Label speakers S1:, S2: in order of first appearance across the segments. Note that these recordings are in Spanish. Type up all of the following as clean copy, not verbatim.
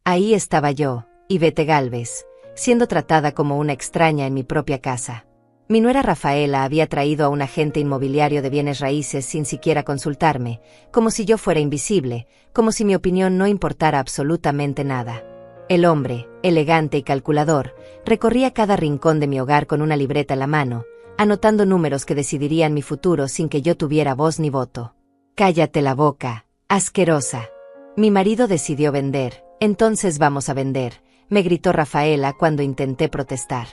S1: Ahí estaba yo, Ivette Gálvez, siendo tratada como una extraña en mi propia casa. Mi nuera Rafaela había traído a un agente inmobiliario de bienes raíces sin siquiera consultarme, como si yo fuera invisible, como si mi opinión no importara absolutamente nada. El hombre, elegante y calculador, recorría cada rincón de mi hogar con una libreta en la mano, anotando números que decidirían mi futuro sin que yo tuviera voz ni voto. «Cállate la boca, asquerosa». Mi marido decidió vender, entonces vamos a vender, me gritó Rafaela cuando intenté protestar.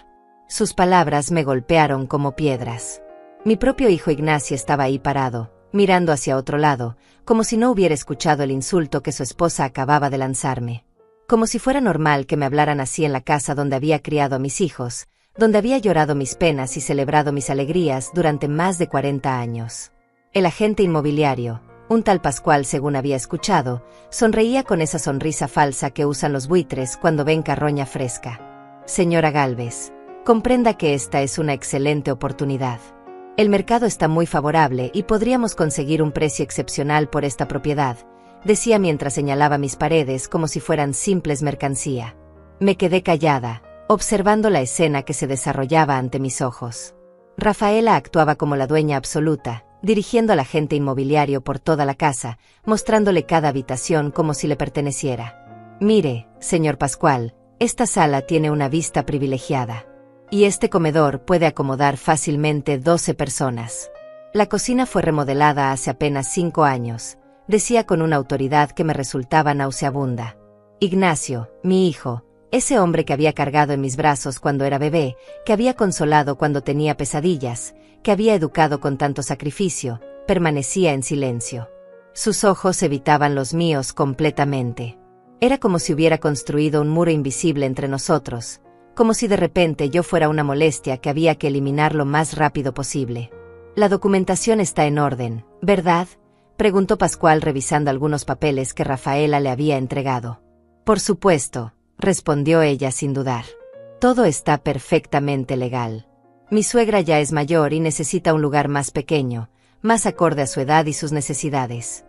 S1: Sus palabras me golpearon como piedras. Mi propio hijo Ignacio estaba ahí parado, mirando hacia otro lado, como si no hubiera escuchado el insulto que su esposa acababa de lanzarme. Como si fuera normal que me hablaran así en la casa donde había criado a mis hijos, donde había llorado mis penas y celebrado mis alegrías durante más de 40 años. El agente inmobiliario, un tal Pascual según había escuchado, sonreía con esa sonrisa falsa que usan los buitres cuando ven carroña fresca. «Señora Gálvez, comprenda que esta es una excelente oportunidad. El mercado está muy favorable y podríamos conseguir un precio excepcional por esta propiedad», decía mientras señalaba mis paredes como si fueran simples mercancía. Me quedé callada, observando la escena que se desarrollaba ante mis ojos. Rafaela actuaba como la dueña absoluta, dirigiendo al agente inmobiliario por toda la casa, mostrándole cada habitación como si le perteneciera. «Mire, señor Pascual, esta sala tiene una vista privilegiada. Y este comedor puede acomodar fácilmente 12 personas. La cocina fue remodelada hace apenas 5 años», decía con una autoridad que me resultaba nauseabunda. Ignacio, mi hijo, ese hombre que había cargado en mis brazos cuando era bebé, que había consolado cuando tenía pesadillas, que había educado con tanto sacrificio, permanecía en silencio. Sus ojos evitaban los míos completamente. Era como si hubiera construido un muro invisible entre nosotros, como si de repente yo fuera una molestia que había que eliminar lo más rápido posible. «La documentación está en orden, ¿verdad?», preguntó Pascual revisando algunos papeles que Rafaela le había entregado. «Por supuesto», respondió ella sin dudar. «Todo está perfectamente legal. Mi suegra ya es mayor y necesita un lugar más pequeño, más acorde a su edad y sus necesidades».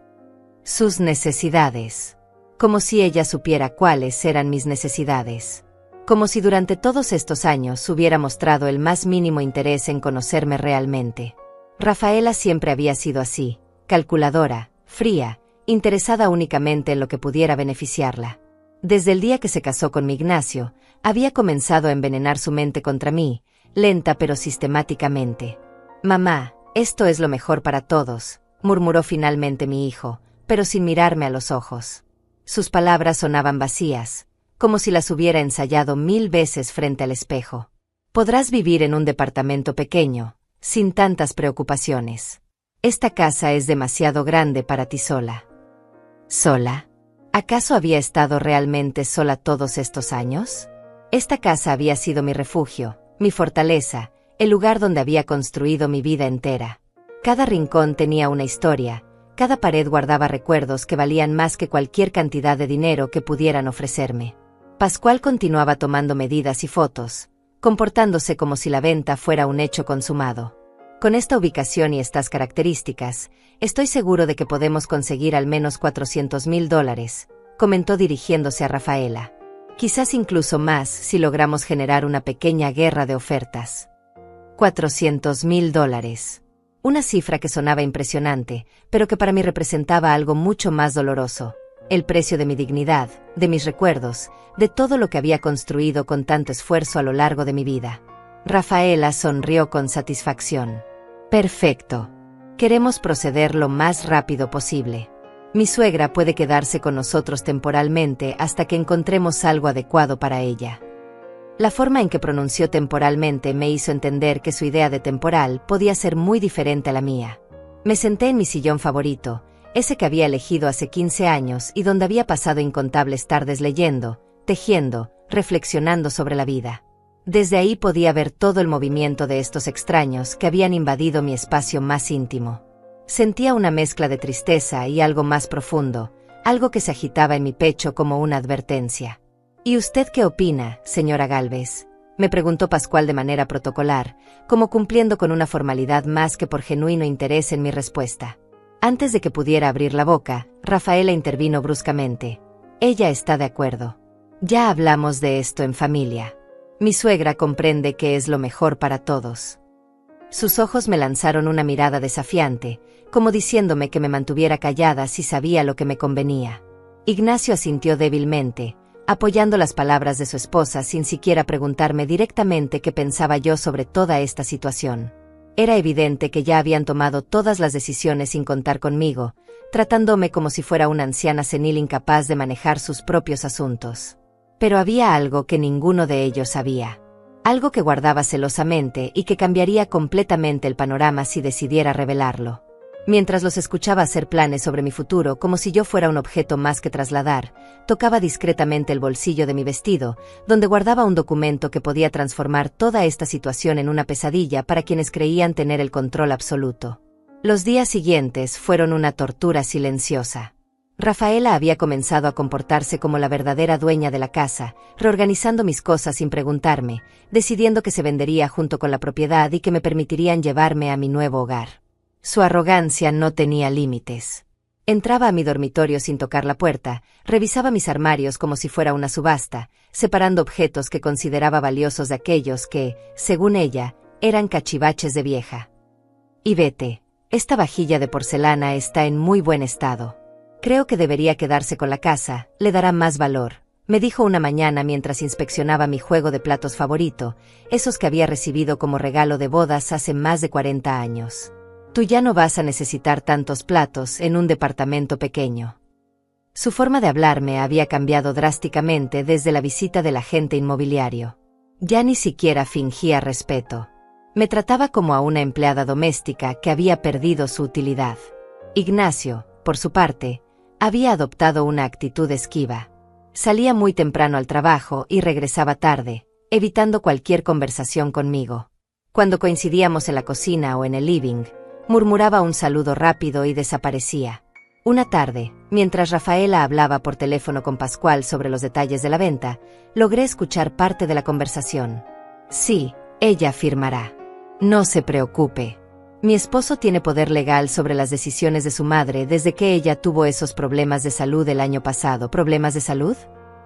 S1: «Sus necesidades». Como si ella supiera cuáles eran mis necesidades. Como si durante todos estos años hubiera mostrado el más mínimo interés en conocerme realmente. Rafaela siempre había sido así, calculadora, fría, interesada únicamente en lo que pudiera beneficiarla. Desde el día que se casó con mi Ignacio, había comenzado a envenenar su mente contra mí, lenta pero sistemáticamente. «Mamá, esto es lo mejor para todos», murmuró finalmente mi hijo, pero sin mirarme a los ojos. Sus palabras sonaban vacías, como si las hubiera ensayado 1000 veces frente al espejo. «Podrás vivir en un departamento pequeño, sin tantas preocupaciones. Esta casa es demasiado grande para ti sola». ¿Sola? ¿Acaso había estado realmente sola todos estos años? Esta casa había sido mi refugio, mi fortaleza, el lugar donde había construido mi vida entera. Cada rincón tenía una historia, cada pared guardaba recuerdos que valían más que cualquier cantidad de dinero que pudieran ofrecerme. Pascual continuaba tomando medidas y fotos, comportándose como si la venta fuera un hecho consumado. «Con esta ubicación y estas características, estoy seguro de que podemos conseguir al menos $400,000, comentó dirigiéndose a Rafaela. «Quizás incluso más si logramos generar una pequeña guerra de ofertas». $400,000. Una cifra que sonaba impresionante, pero que para mí representaba algo mucho más doloroso. El precio de mi dignidad, de mis recuerdos, de todo lo que había construido con tanto esfuerzo a lo largo de mi vida. Rafaela sonrió con satisfacción. «Perfecto. Queremos proceder lo más rápido posible. Mi suegra puede quedarse con nosotros temporalmente hasta que encontremos algo adecuado para ella». La forma en que pronunció temporalmente me hizo entender que su idea de temporal podía ser muy diferente a la mía. Me senté en mi sillón favorito, ese que había elegido hace 15 años y donde había pasado incontables tardes leyendo, tejiendo, reflexionando sobre la vida. Desde ahí podía ver todo el movimiento de estos extraños que habían invadido mi espacio más íntimo. Sentía una mezcla de tristeza y algo más profundo, algo que se agitaba en mi pecho como una advertencia. «¿Y usted qué opina, señora Gálvez?», me preguntó Pascual de manera protocolar, como cumpliendo con una formalidad más que por genuino interés en mi respuesta. Antes de que pudiera abrir la boca, Rafaela intervino bruscamente. «Ella está de acuerdo. Ya hablamos de esto en familia. Mi suegra comprende que es lo mejor para todos. Sus ojos me lanzaron una mirada desafiante, como diciéndome que me mantuviera callada si sabía lo que me convenía. Ignacio asintió débilmente, apoyando las palabras de su esposa sin siquiera preguntarme directamente qué pensaba yo sobre toda esta situación. Era evidente que ya habían tomado todas las decisiones sin contar conmigo, tratándome como si fuera una anciana senil incapaz de manejar sus propios asuntos. Pero había algo que ninguno de ellos sabía. Algo que guardaba celosamente y que cambiaría completamente el panorama si decidiera revelarlo. Mientras los escuchaba hacer planes sobre mi futuro como si yo fuera un objeto más que trasladar, tocaba discretamente el bolsillo de mi vestido, donde guardaba un documento que podía transformar toda esta situación en una pesadilla para quienes creían tener el control absoluto. Los días siguientes fueron una tortura silenciosa. Rafaela había comenzado a comportarse como la verdadera dueña de la casa, reorganizando mis cosas sin preguntarme, decidiendo que se vendería junto con la propiedad y que me permitirían llevarme a mi nuevo hogar. Su arrogancia no tenía límites. Entraba a mi dormitorio sin tocar la puerta, revisaba mis armarios como si fuera una subasta, separando objetos que consideraba valiosos de aquellos que, según ella, eran cachivaches de vieja. Y vete, esta vajilla de porcelana está en muy buen estado. Creo que debería quedarse con la casa, le dará más valor, me dijo una mañana mientras inspeccionaba mi juego de platos favorito, esos que había recibido como regalo de bodas hace más de 40 años. Tú ya no vas a necesitar tantos platos en un departamento pequeño. Su forma de hablarme había cambiado drásticamente desde la visita del agente inmobiliario. Ya ni siquiera fingía respeto. Me trataba como a una empleada doméstica que había perdido su utilidad. Ignacio, por su parte, había adoptado una actitud esquiva. Salía muy temprano al trabajo y regresaba tarde, evitando cualquier conversación conmigo. Cuando coincidíamos en la cocina o en el living, murmuraba un saludo rápido y desaparecía. Una tarde, mientras Rafaela hablaba por teléfono con Pascual sobre los detalles de la venta, logré escuchar parte de la conversación. Sí, ella firmará. No se preocupe. Mi esposo tiene poder legal sobre las decisiones de su madre desde que ella tuvo esos problemas de salud el año pasado. ¿Problemas de salud?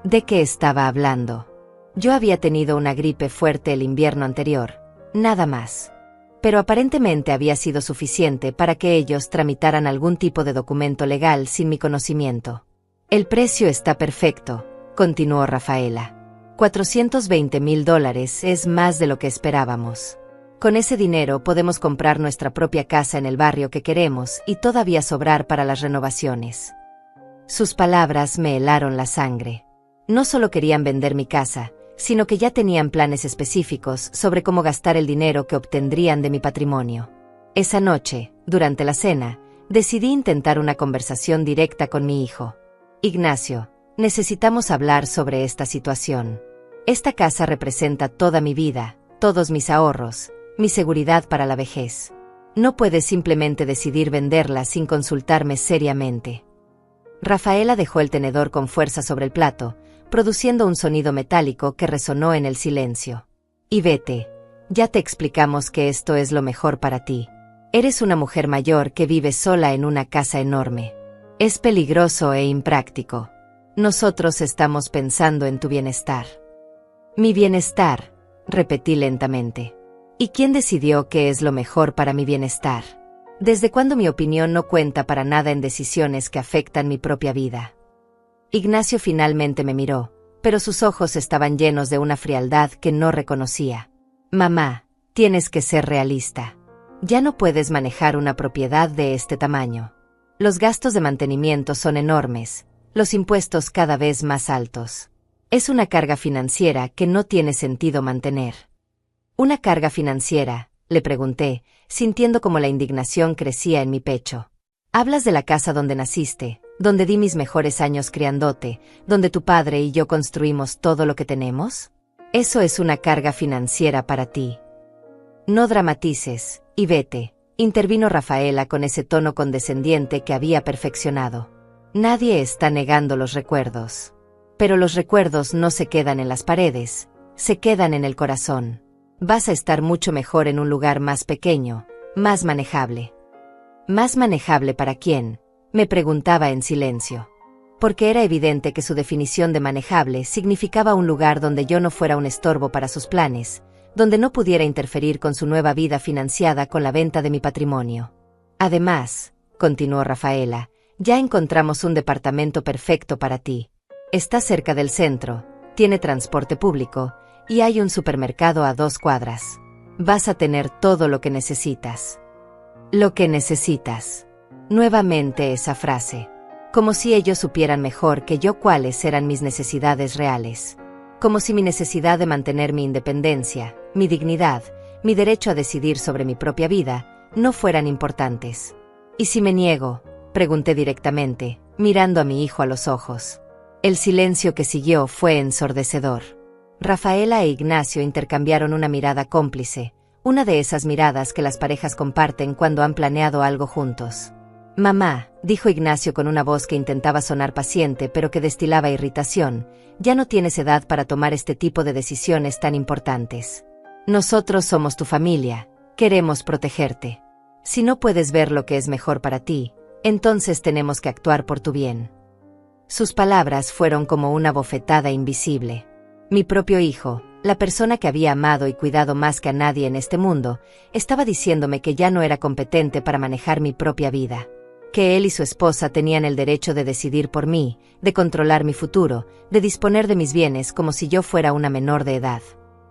S1: ¿De qué estaba hablando? Yo había tenido una gripe fuerte el invierno anterior, nada más. Pero aparentemente había sido suficiente para que ellos tramitaran algún tipo de documento legal sin mi conocimiento. El precio está perfecto, continuó Rafaela. $420,000 es más de lo que esperábamos. Con ese dinero podemos comprar nuestra propia casa en el barrio que queremos y todavía sobrar para las renovaciones. Sus palabras me helaron la sangre. No solo querían vender mi casa, sino que ya tenían planes específicos sobre cómo gastar el dinero que obtendrían de mi patrimonio. Esa noche, durante la cena, decidí intentar una conversación directa con mi hijo. Ignacio, necesitamos hablar sobre esta situación. Esta casa representa toda mi vida, todos mis ahorros, mi seguridad para la vejez. No puedes simplemente decidir venderla sin consultarme seriamente. Rafaela dejó el tenedor con fuerza sobre el plato, produciendo un sonido metálico que resonó en el silencio. Y vete, ya te explicamos que esto es lo mejor para ti. Eres una mujer mayor que vive sola en una casa enorme. Es peligroso e impráctico. Nosotros estamos pensando en tu bienestar. Mi bienestar, repetí lentamente. ¿Y quién decidió qué es lo mejor para mi bienestar? ¿Desde cuándo mi opinión no cuenta para nada en decisiones que afectan mi propia vida? Ignacio finalmente me miró, pero sus ojos estaban llenos de una frialdad que no reconocía. Mamá, tienes que ser realista. Ya no puedes manejar una propiedad de este tamaño. Los gastos de mantenimiento son enormes, los impuestos cada vez más altos. Es una carga financiera que no tiene sentido mantener. ¿Una carga financiera?, le pregunté, sintiendo como la indignación crecía en mi pecho. Hablas de la casa donde naciste, donde di mis mejores años criándote, donde tu padre y yo construimos todo lo que tenemos. Eso es una carga financiera para ti. No dramatices, y vete, intervino Rafaela con ese tono condescendiente que había perfeccionado. Nadie está negando los recuerdos. Pero los recuerdos no se quedan en las paredes, se quedan en el corazón. Vas a estar mucho mejor en un lugar más pequeño, más manejable. ¿Más manejable para quién?, me preguntaba en silencio. porque era evidente que su definición de manejable significaba un lugar donde yo no fuera un estorbo para sus planes, donde no pudiera interferir con su nueva vida financiada con la venta de mi patrimonio. Además, continuó Rafaela, ya encontramos un departamento perfecto para ti. Está cerca del centro, tiene transporte público, y hay un supermercado a 2 cuadras. Vas a tener todo lo que necesitas. Lo que necesitas. Nuevamente esa frase. Como si ellos supieran mejor que yo cuáles eran mis necesidades reales. Como si mi necesidad de mantener mi independencia, mi dignidad, mi derecho a decidir sobre mi propia vida, no fueran importantes. ¿Y si me niego?, pregunté directamente, mirando a mi hijo a los ojos. El silencio que siguió fue ensordecedor. Rafaela e Ignacio intercambiaron una mirada cómplice, una de esas miradas que las parejas comparten cuando han planeado algo juntos. «Mamá», dijo Ignacio con una voz que intentaba sonar paciente pero que destilaba irritación, «ya no tienes edad para tomar este tipo de decisiones tan importantes. Nosotros somos tu familia, queremos protegerte. Si no puedes ver lo que es mejor para ti, entonces tenemos que actuar por tu bien». Sus palabras fueron como una bofetada invisible. Mi propio hijo, la persona que había amado y cuidado más que a nadie en este mundo, estaba diciéndome que ya no era competente para manejar mi propia vida. Que él y su esposa tenían el derecho de decidir por mí, de controlar mi futuro, de disponer de mis bienes como si yo fuera una menor de edad.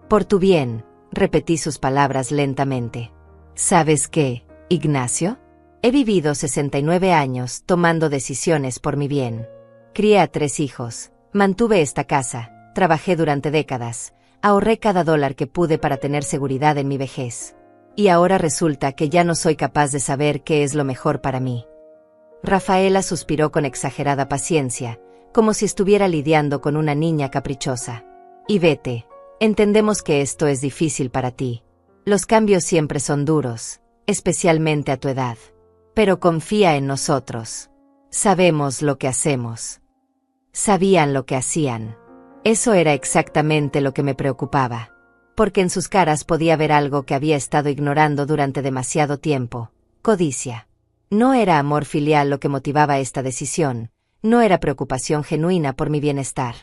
S1: «Por tu bien», repetí sus palabras lentamente. «¿Sabes qué, Ignacio? He vivido 69 años tomando decisiones por mi bien. Crié a 3 hijos, mantuve esta casa, trabajé durante décadas, ahorré cada dólar que pude para tener seguridad en mi vejez. Y ahora resulta que ya no soy capaz de saber qué es lo mejor para mí». Rafaela suspiró con exagerada paciencia, como si estuviera lidiando con una niña caprichosa. «Y vete, entendemos que esto es difícil para ti. Los cambios siempre son duros, especialmente a tu edad. Pero confía en nosotros. Sabemos lo que hacemos». Sabían lo que hacían. Eso era exactamente lo que me preocupaba. Porque en sus caras podía ver algo que había estado ignorando durante demasiado tiempo: codicia. No era amor filial lo que motivaba esta decisión, no era preocupación genuina por mi bienestar.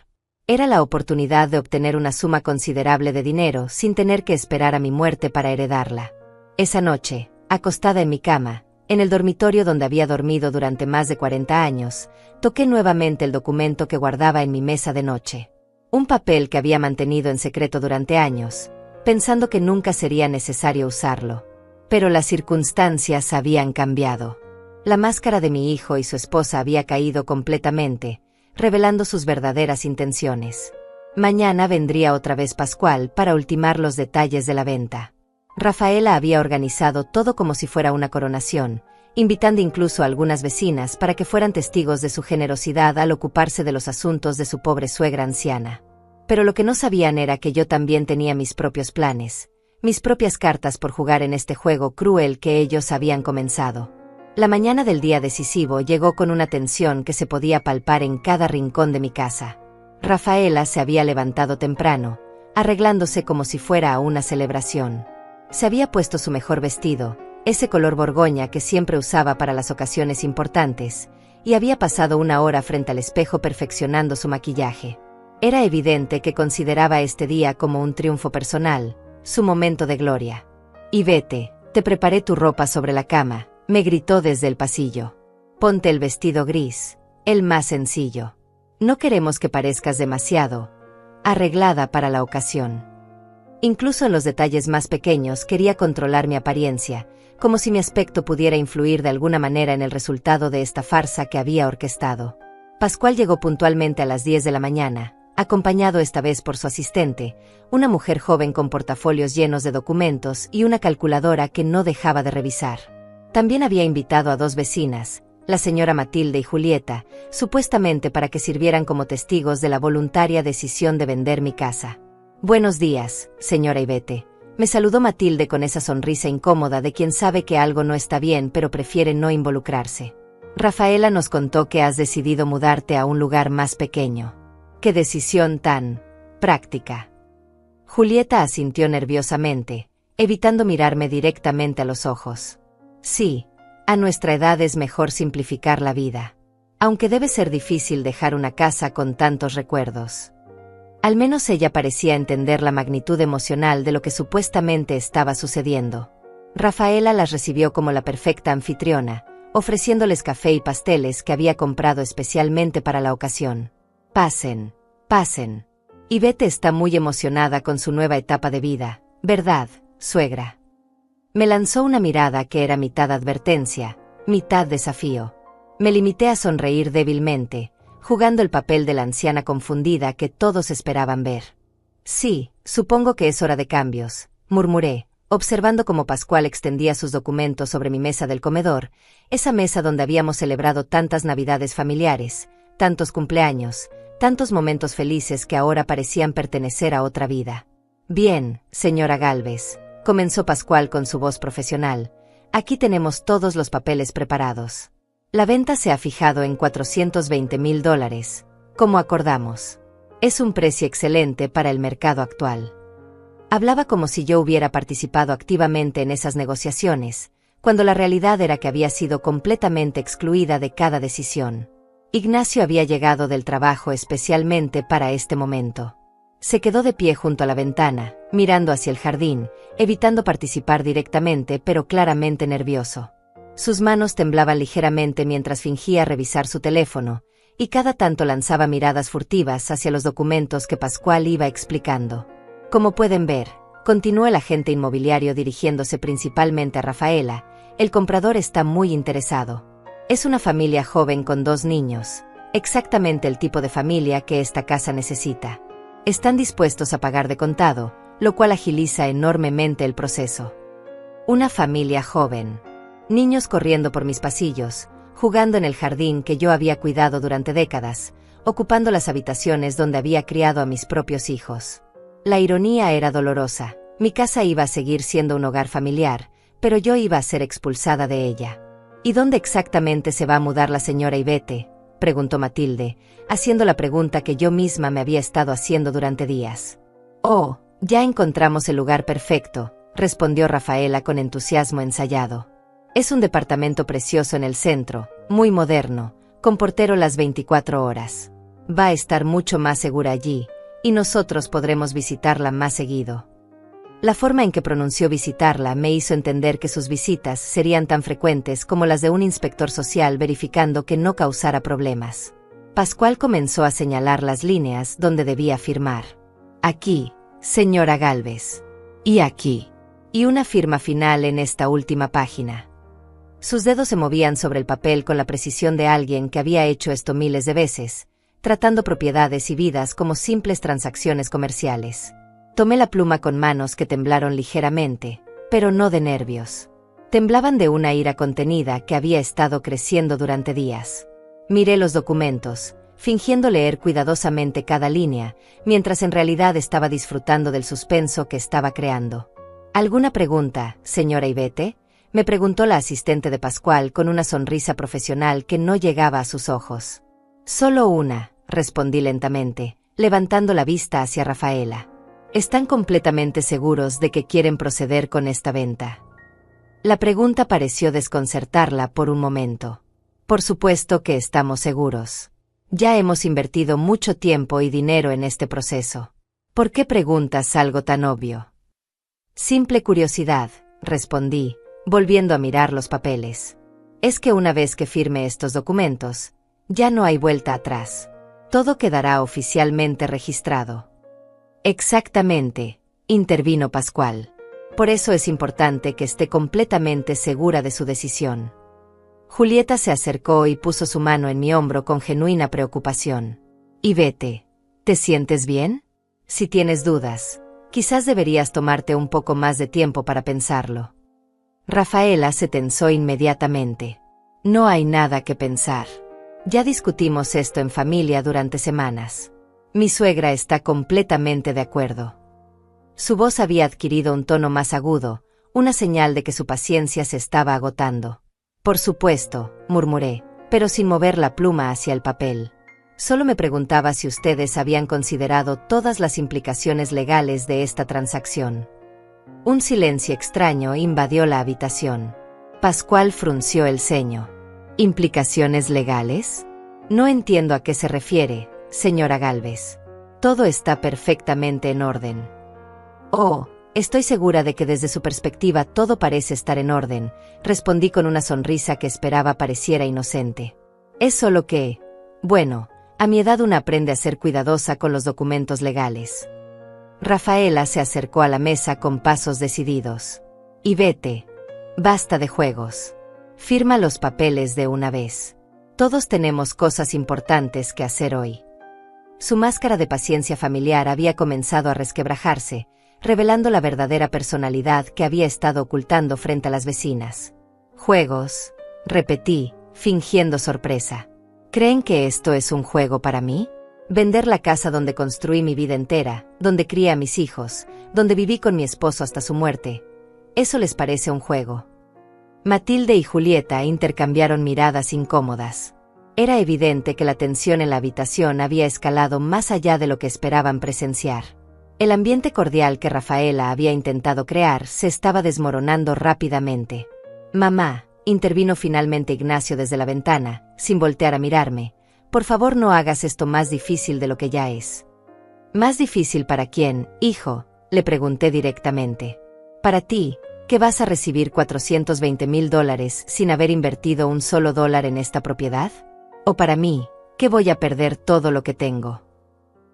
S1: Era la oportunidad de obtener una suma considerable de dinero sin tener que esperar a mi muerte para heredarla. Esa noche, acostada en mi cama, en el dormitorio donde había dormido durante más de 40 años, toqué nuevamente el documento que guardaba en mi mesa de noche. Un papel que había mantenido en secreto durante años, pensando que nunca sería necesario usarlo. Pero las circunstancias habían cambiado. La máscara de mi hijo y su esposa había caído completamente, revelando sus verdaderas intenciones. Mañana vendría otra vez Pascual para ultimar los detalles de la venta. Rafaela había organizado todo como si fuera una coronación, invitando incluso a algunas vecinas para que fueran testigos de su generosidad al ocuparse de los asuntos de su pobre suegra anciana. Pero lo que no sabían era que yo también tenía mis propios planes, mis propias cartas por jugar en este juego cruel que ellos habían comenzado. La mañana del día decisivo llegó con una tensión que se podía palpar en cada rincón de mi casa. Rafaela se había levantado temprano, arreglándose como si fuera a una celebración. Se había puesto su mejor vestido, ese color borgoña que siempre usaba para las ocasiones importantes, y había pasado 1 hora frente al espejo perfeccionando su maquillaje. Era evidente que consideraba este día como un triunfo personal, su momento de gloria. «Y vete, te preparé tu ropa sobre la cama», me gritó desde el pasillo. «Ponte el vestido gris, el más sencillo. No queremos que parezcas demasiado arreglada para la ocasión». Incluso en los detalles más pequeños quería controlar mi apariencia, como si mi aspecto pudiera influir de alguna manera en el resultado de esta farsa que había orquestado. Pascual llegó puntualmente a las 10 de la mañana, acompañado esta vez por su asistente, una mujer joven con portafolios llenos de documentos y una calculadora que no dejaba de revisar. También había invitado a 2 vecinas, la señora Matilde y Julieta, supuestamente para que sirvieran como testigos de la voluntaria decisión de vender mi casa. «Buenos días, señora Ivete», me saludó Matilde con esa sonrisa incómoda de quien sabe que algo no está bien pero prefiere no involucrarse. «Rafaela nos contó que has decidido mudarte a un lugar más pequeño. ¡Qué decisión tan práctica!». Julieta asintió nerviosamente, evitando mirarme directamente a los ojos. «Sí, a nuestra edad es mejor simplificar la vida. Aunque debe ser difícil dejar una casa con tantos recuerdos. Al menos ella parecía entender la magnitud emocional de lo que supuestamente estaba sucediendo. Rafaela las recibió como la perfecta anfitriona, ofreciéndoles café y pasteles que había comprado especialmente para la ocasión. Pasen, pasen. Ivete está muy emocionada con su nueva etapa de vida, ¿verdad, suegra? Me lanzó una mirada que era mitad advertencia, mitad desafío. Me limité a sonreír débilmente, jugando el papel de la anciana confundida que todos esperaban ver. Sí, supongo que es hora de cambios, murmuré, observando cómo Pascual extendía sus documentos sobre mi mesa del comedor, esa mesa donde habíamos celebrado tantas navidades familiares, tantos cumpleaños, tantos momentos felices que ahora parecían pertenecer a otra vida. Bien, señora Gálvez, comenzó Pascual con su voz profesional, aquí tenemos todos los papeles preparados. La venta se ha fijado en $420,000, como acordamos. Es un precio excelente para el mercado actual. Hablaba como si yo hubiera participado activamente en esas negociaciones, cuando la realidad era que había sido completamente excluida de cada decisión. Ignacio había llegado del trabajo especialmente para este momento. Se quedó de pie junto a la ventana, mirando hacia el jardín, evitando participar directamente pero claramente nervioso. Sus manos temblaban ligeramente mientras fingía revisar su teléfono, y cada tanto lanzaba miradas furtivas hacia los documentos que Pascual iba explicando. Como pueden ver, continuó el agente inmobiliario dirigiéndose principalmente a Rafaela, el comprador está muy interesado. Es una familia joven con 2 niños, exactamente el tipo de familia que esta casa necesita. Están dispuestos a pagar de contado, lo cual agiliza enormemente el proceso. Una familia joven. Niños corriendo por mis pasillos, jugando en el jardín que yo había cuidado durante décadas, ocupando las habitaciones donde había criado a mis propios hijos. La ironía era dolorosa. Mi casa iba a seguir siendo un hogar familiar, pero yo iba a ser expulsada de ella. ¿Y dónde exactamente se va a mudar la señora Ivete?, preguntó Matilde, haciendo la pregunta que yo misma me había estado haciendo durante días. Oh, ya encontramos el lugar perfecto, respondió Rafaela con entusiasmo ensayado. Es un departamento precioso en el centro, muy moderno, con portero las 24 horas. Va a estar mucho más segura allí, y nosotros podremos visitarla más seguido. La forma en que pronunció visitarla me hizo entender que sus visitas serían tan frecuentes como las de un inspector social verificando que no causara problemas. Pascual comenzó a señalar las líneas donde debía firmar. Aquí, señora Gálvez. Y aquí. Y una firma final en esta última página. Sus dedos se movían sobre el papel con la precisión de alguien que había hecho esto miles de veces, tratando propiedades y vidas como simples transacciones comerciales. Tomé la pluma con manos que temblaron ligeramente, pero no de nervios. Temblaban de una ira contenida que había estado creciendo durante días. Miré los documentos, fingiendo leer cuidadosamente cada línea, mientras en realidad estaba disfrutando del suspenso que estaba creando. ¿Alguna pregunta, señora Ivete?, me preguntó la asistente de Pascual con una sonrisa profesional que no llegaba a sus ojos. Solo una, respondí lentamente, levantando la vista hacia Rafaela. ¿Están completamente seguros de que quieren proceder con esta venta? La pregunta pareció desconcertarla por un momento. Por supuesto que estamos seguros. Ya hemos invertido mucho tiempo y dinero en este proceso. ¿Por qué preguntas algo tan obvio? Simple curiosidad, respondí, volviendo a mirar los papeles. Es que una vez que firme estos documentos, ya no hay vuelta atrás. Todo quedará oficialmente registrado. Exactamente, intervino Pascual. Por eso es importante que esté completamente segura de su decisión. Julieta se acercó y puso su mano en mi hombro con genuina preocupación. Ivete, ¿te sientes bien? Si tienes dudas, quizás deberías tomarte un poco más de tiempo para pensarlo. Rafaela se tensó inmediatamente. No hay nada que pensar. Ya discutimos esto en familia durante semanas. Mi suegra está completamente de acuerdo. Su voz había adquirido un tono más agudo, una señal de que su paciencia se estaba agotando. Por supuesto, murmuré, pero sin mover la pluma hacia el papel. Solo me preguntaba si ustedes habían considerado todas las implicaciones legales de esta transacción. Un silencio extraño invadió la habitación. Pascual frunció el ceño. ¿Implicaciones legales? No entiendo a qué se refiere, señora Gálvez. Todo está perfectamente en orden. Oh, estoy segura de que desde su perspectiva todo parece estar en orden, respondí con una sonrisa que esperaba pareciera inocente. Es solo que, bueno, a mi edad una aprende a ser cuidadosa con los documentos legales. Rafaela se acercó a la mesa con pasos decididos. Y vete. Basta de juegos. Firma los papeles de una vez. Todos tenemos cosas importantes que hacer hoy. Su máscara de paciencia familiar había comenzado a resquebrajarse, revelando la verdadera personalidad que había estado ocultando frente a las vecinas. Juegos, repetí, fingiendo sorpresa. ¿Creen que esto es un juego para mí? Vender la casa donde construí mi vida entera, donde crié a mis hijos, donde viví con mi esposo hasta su muerte. ¿Eso les parece un juego? Matilde y Julieta intercambiaron miradas incómodas. Era evidente que la tensión en la habitación había escalado más allá de lo que esperaban presenciar. El ambiente cordial que Rafaela había intentado crear se estaba desmoronando rápidamente. Mamá, intervino finalmente Ignacio desde la ventana, sin voltear a mirarme. Por favor, no hagas esto más difícil de lo que ya es. ¿Más difícil para quién, hijo?, le pregunté directamente. Para ti, que vas a recibir $420,000 sin haber invertido un solo dólar en esta propiedad. ¿O para mí, que voy a perder todo lo que tengo?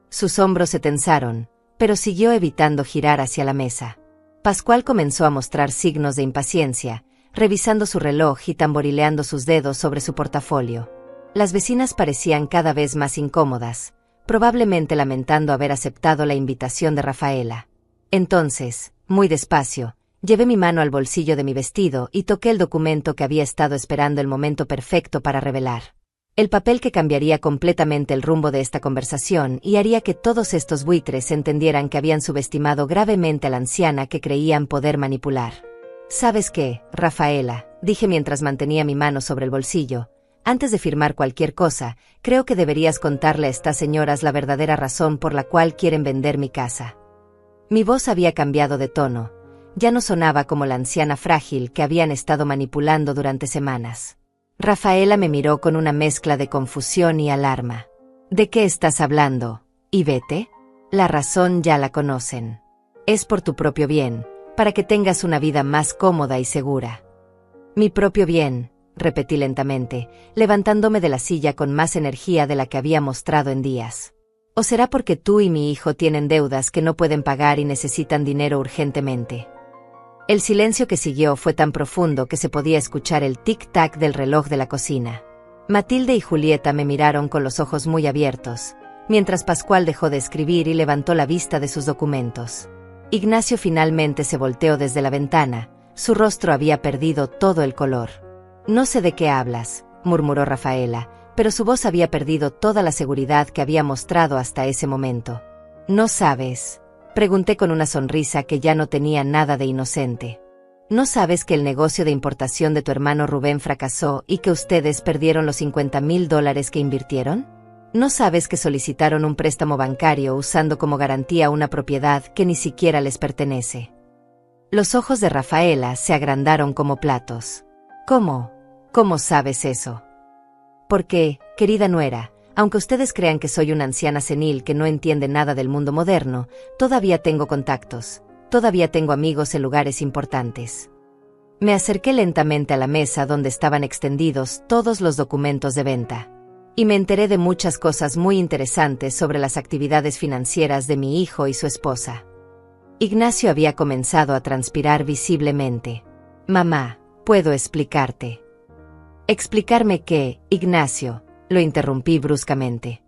S1: Sus hombros se tensaron, pero siguió evitando girar hacia la mesa. Pascual comenzó a mostrar signos de impaciencia, revisando su reloj y tamborileando sus dedos sobre su portafolio. Las vecinas parecían cada vez más incómodas, probablemente lamentando haber aceptado la invitación de Rafaela. Entonces, muy despacio, llevé mi mano al bolsillo de mi vestido y toqué el documento que había estado esperando el momento perfecto para revelar. El papel que cambiaría completamente el rumbo de esta conversación y haría que todos estos buitres entendieran que habían subestimado gravemente a la anciana que creían poder manipular. ¿Sabes qué, Rafaela?, dije mientras mantenía mi mano sobre el bolsillo. Antes de firmar cualquier cosa, creo que deberías contarle a estas señoras la verdadera razón por la cual quieren vender mi casa. Mi voz había cambiado de tono. Ya no sonaba como la anciana frágil que habían estado manipulando durante semanas. Rafaela me miró con una mezcla de confusión y alarma. ¿De qué estás hablando, Ivete? La razón ya la conocen. Es por tu propio bien, para que tengas una vida más cómoda y segura. Mi propio bien, repetí lentamente, levantándome de la silla con más energía de la que había mostrado en días. ¿O será porque tú y mi hijo tienen deudas que no pueden pagar y necesitan dinero urgentemente? El silencio que siguió fue tan profundo que se podía escuchar el tic-tac del reloj de la cocina. Matilde y Julieta me miraron con los ojos muy abiertos, mientras Pascual dejó de escribir y levantó la vista de sus documentos. Ignacio finalmente se volteó desde la ventana, su rostro había perdido todo el color. No sé de qué hablas, murmuró Rafaela, pero su voz había perdido toda la seguridad que había mostrado hasta ese momento. ¿No sabes?, pregunté con una sonrisa que ya no tenía nada de inocente. ¿No sabes que el negocio de importación de tu hermano Rubén fracasó y que ustedes perdieron los $50,000 que invirtieron? ¿No sabes que solicitaron un préstamo bancario usando como garantía una propiedad que ni siquiera les pertenece? Los ojos de Rafaela se agrandaron como platos. ¿Cómo? ¿Cómo sabes eso? Porque, querida nuera, aunque ustedes crean que soy una anciana senil que no entiende nada del mundo moderno, todavía tengo contactos, todavía tengo amigos en lugares importantes. Me acerqué lentamente a la mesa donde estaban extendidos todos los documentos de venta. Y me enteré de muchas cosas muy interesantes sobre las actividades financieras de mi hijo y su esposa. Ignacio había comenzado a transpirar visiblemente. Mamá, ¿puedo explicarte? ¿Explicarme qué, Ignacio? Lo interrumpí bruscamente.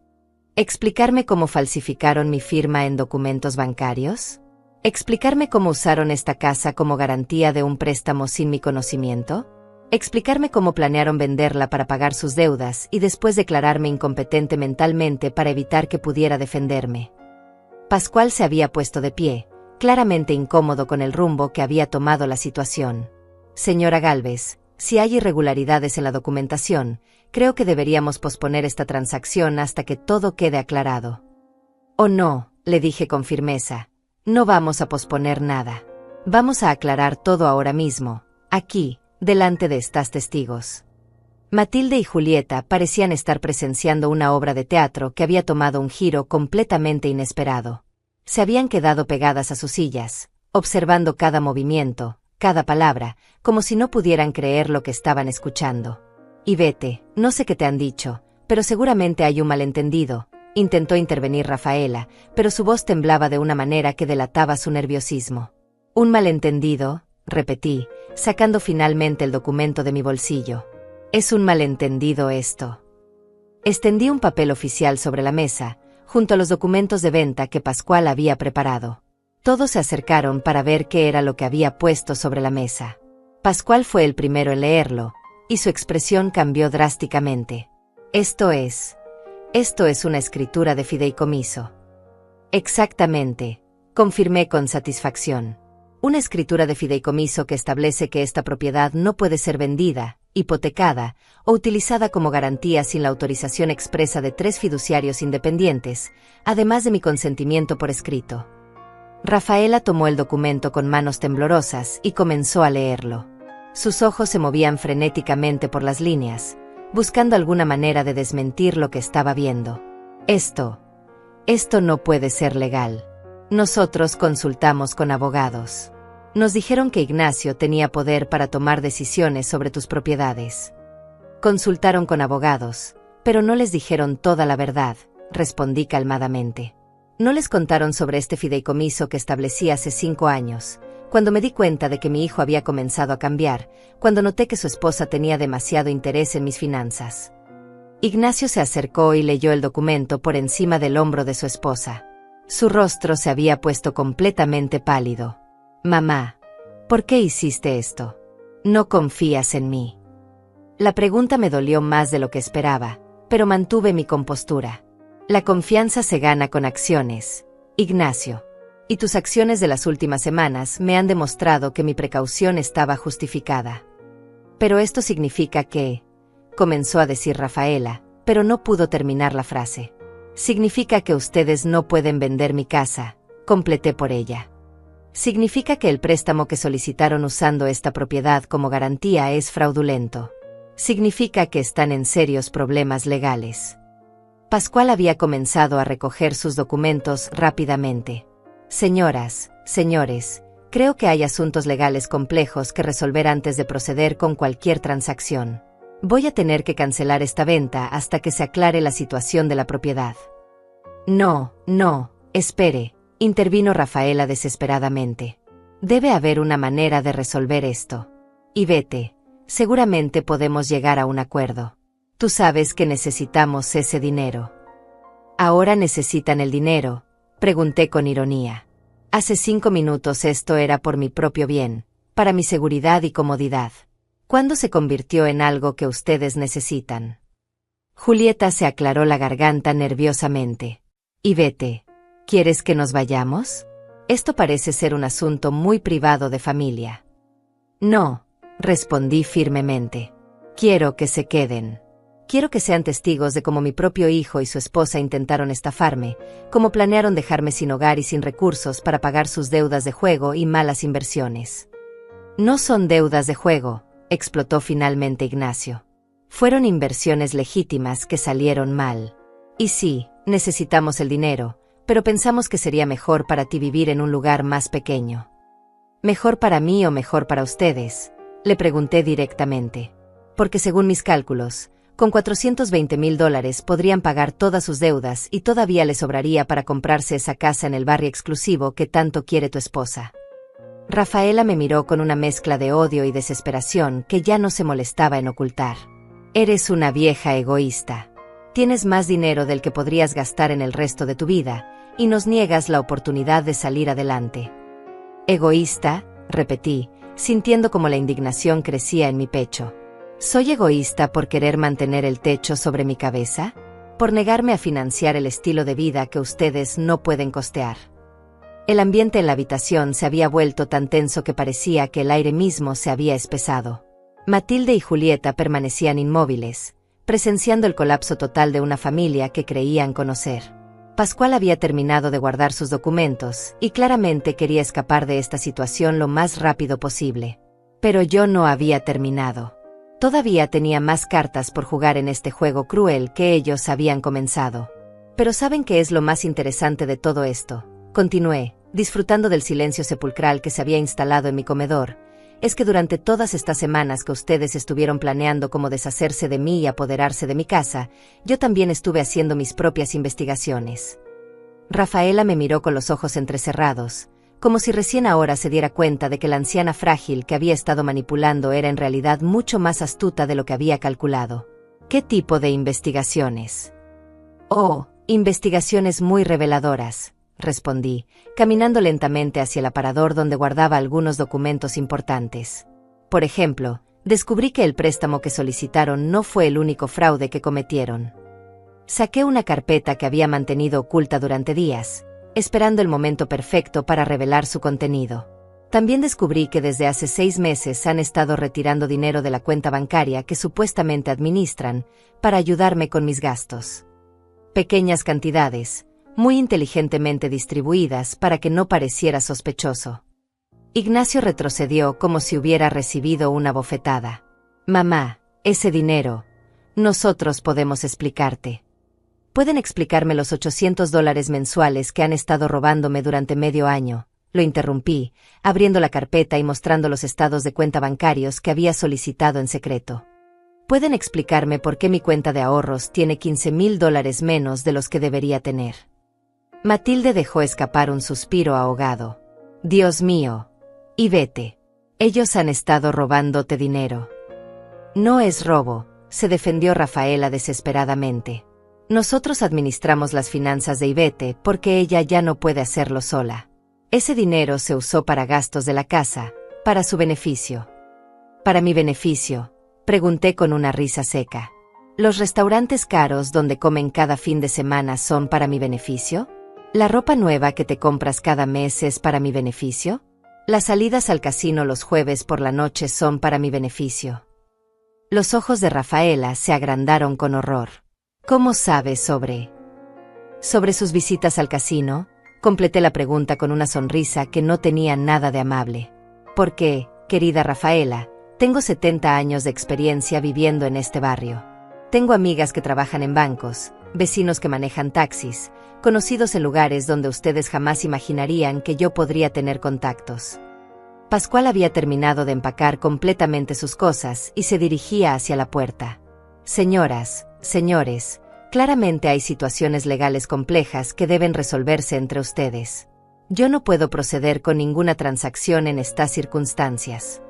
S1: ¿Explicarme cómo falsificaron mi firma en documentos bancarios? ¿Explicarme cómo usaron esta casa como garantía de un préstamo sin mi conocimiento? ¿Explicarme cómo planearon venderla para pagar sus deudas y después declararme incompetente mentalmente para evitar que pudiera defenderme? Pascual se había puesto de pie, claramente incómodo con el rumbo que había tomado la situación. Señora Gálvez, si hay irregularidades en la documentación, creo que deberíamos posponer esta transacción hasta que todo quede aclarado. Oh no, le dije con firmeza, no vamos a posponer nada. Vamos a aclarar todo ahora mismo, aquí, delante de estas testigos. Matilde y Julieta parecían estar presenciando una obra de teatro que había tomado un giro completamente inesperado. Se habían quedado pegadas a sus sillas, observando cada movimiento, cada palabra, como si no pudieran creer lo que estaban escuchando. Y vete, no sé qué te han dicho, pero seguramente hay un malentendido, intentó intervenir Rafaela, pero su voz temblaba de una manera que delataba su nerviosismo. ¿Un malentendido?, repetí, sacando finalmente el documento de mi bolsillo. ¿Es un malentendido esto? Extendí un papel oficial sobre la mesa, junto a los documentos de venta que Pascual había preparado. Todos se acercaron para ver qué era lo que había puesto sobre la mesa. Pascual fue el primero en leerlo, y su expresión cambió drásticamente. Esto es una escritura de fideicomiso. Exactamente, confirmé con satisfacción. Una escritura de fideicomiso que establece que esta propiedad no puede ser vendida, hipotecada o utilizada como garantía sin la autorización expresa de 3 fiduciarios independientes, además de mi consentimiento por escrito. Rafaela tomó el documento con manos temblorosas y comenzó a leerlo. Sus ojos se movían frenéticamente por las líneas, buscando alguna manera de desmentir lo que estaba viendo. Esto no puede ser legal. Nosotros consultamos con abogados. Nos dijeron que Ignacio tenía poder para tomar decisiones sobre tus propiedades. Consultaron con abogados, pero no les dijeron toda la verdad, respondí calmadamente. No les contaron sobre este fideicomiso que establecí hace 5 años, cuando me di cuenta de que mi hijo había comenzado a cambiar, cuando noté que su esposa tenía demasiado interés en mis finanzas. Ignacio se acercó y leyó el documento por encima del hombro de su esposa. Su rostro se había puesto completamente pálido. Mamá, ¿por qué hiciste esto? ¿No confías en mí? La pregunta me dolió más de lo que esperaba, pero mantuve mi compostura. La confianza se gana con acciones, Ignacio. Y tus acciones de las últimas semanas me han demostrado que mi precaución estaba justificada. Pero esto significa que, comenzó a decir Rafaela, pero no pudo terminar la frase. Significa que ustedes no pueden vender mi casa, completé por ella. Significa que el préstamo que solicitaron usando esta propiedad como garantía es fraudulento. Significa que están en serios problemas legales. Pascual había comenzado a recoger sus documentos rápidamente. Señoras, señores, creo que hay asuntos legales complejos que resolver antes de proceder con cualquier transacción. Voy a tener que cancelar esta venta hasta que se aclare la situación de la propiedad. No, espere, intervino Rafaela desesperadamente. Debe haber una manera de resolver esto. Y vete, seguramente podemos llegar a un acuerdo. Tú sabes que necesitamos ese dinero. ¿Ahora necesitan el dinero?, pregunté con ironía. Hace 5 minutos esto era por mi propio bien, para mi seguridad y comodidad. ¿Cuándo se convirtió en algo que ustedes necesitan? Julieta se aclaró la garganta nerviosamente. Y vete, ¿quieres que nos vayamos? Esto parece ser un asunto muy privado de familia. No, respondí firmemente. Quiero que se queden. Quiero que sean testigos de cómo mi propio hijo y su esposa intentaron estafarme, cómo planearon dejarme sin hogar y sin recursos para pagar sus deudas de juego y malas inversiones. No son deudas de juego, explotó finalmente Ignacio. Fueron inversiones legítimas que salieron mal. Y sí, necesitamos el dinero, pero pensamos que sería mejor para ti vivir en un lugar más pequeño. ¿Mejor para mí o mejor para ustedes?, le pregunté directamente. Porque según mis cálculos, con $420,000 podrían pagar todas sus deudas y todavía les sobraría para comprarse esa casa en el barrio exclusivo que tanto quiere tu esposa. Rafaela me miró con una mezcla de odio y desesperación que ya no se molestaba en ocultar. Eres una vieja egoísta. Tienes más dinero del que podrías gastar en el resto de tu vida, y nos niegas la oportunidad de salir adelante. ¿Egoísta?, repetí, sintiendo como la indignación crecía en mi pecho. ¿Soy egoísta por querer mantener el techo sobre mi cabeza? ¿Por negarme a financiar el estilo de vida que ustedes no pueden costear? El ambiente en la habitación se había vuelto tan tenso que parecía que el aire mismo se había espesado. Matilde y Julieta permanecían inmóviles, presenciando el colapso total de una familia que creían conocer. Pascual había terminado de guardar sus documentos y claramente quería escapar de esta situación lo más rápido posible. Pero yo no había terminado. Todavía tenía más cartas por jugar en este juego cruel que ellos habían comenzado. Pero ¿saben qué es lo más interesante de todo esto? Continué, disfrutando del silencio sepulcral que se había instalado en mi comedor. Es que durante todas estas semanas que ustedes estuvieron planeando cómo deshacerse de mí y apoderarse de mi casa, yo también estuve haciendo mis propias investigaciones. Rafaela me miró con los ojos entrecerrados, como si recién ahora se diera cuenta de que la anciana frágil que había estado manipulando era en realidad mucho más astuta de lo que había calculado. ¿Qué tipo de investigaciones? Oh, investigaciones muy reveladoras, respondí, caminando lentamente hacia el aparador donde guardaba algunos documentos importantes. Por ejemplo, descubrí que el préstamo que solicitaron no fue el único fraude que cometieron. Saqué una carpeta que había mantenido oculta durante días, esperando el momento perfecto para revelar su contenido. También descubrí que desde hace 6 meses han estado retirando dinero de la cuenta bancaria que supuestamente administran para ayudarme con mis gastos. Pequeñas cantidades, muy inteligentemente distribuidas para que no pareciera sospechoso. Ignacio retrocedió como si hubiera recibido una bofetada. Mamá, ese dinero, nosotros podemos explicarte. ¿Pueden explicarme los $800 mensuales que han estado robándome durante medio año? Lo interrumpí, abriendo la carpeta y mostrando los estados de cuenta bancarios que había solicitado en secreto. ¿Pueden explicarme por qué mi cuenta de ahorros tiene $15,000 menos de los que debería tener? Matilde dejó escapar un suspiro ahogado. Dios mío. Ivete. Ellos han estado robándote dinero. No es robo, se defendió Rafaela desesperadamente. Nosotros administramos las finanzas de Ivete porque ella ya no puede hacerlo sola. Ese dinero se usó para gastos de la casa, para su beneficio. ¿Para mi beneficio?, pregunté con una risa seca. ¿Los restaurantes caros donde comen cada fin de semana son para mi beneficio? ¿La ropa nueva que te compras cada mes es para mi beneficio? ¿Las salidas al casino los jueves por la noche son para mi beneficio? Los ojos de Rafaela se agrandaron con horror. ¿Cómo sabes sobre sus visitas al casino? Completé la pregunta con una sonrisa que no tenía nada de amable. Porque, querida Rafaela, tengo 70 años de experiencia viviendo en este barrio. Tengo amigas que trabajan en bancos, vecinos que manejan taxis, conocidos en lugares donde ustedes jamás imaginarían que yo podría tener contactos. Pascual había terminado de empacar completamente sus cosas y se dirigía hacia la puerta. Señoras, señores, claramente hay situaciones legales complejas que deben resolverse entre ustedes. Yo no puedo proceder con ninguna transacción en estas circunstancias.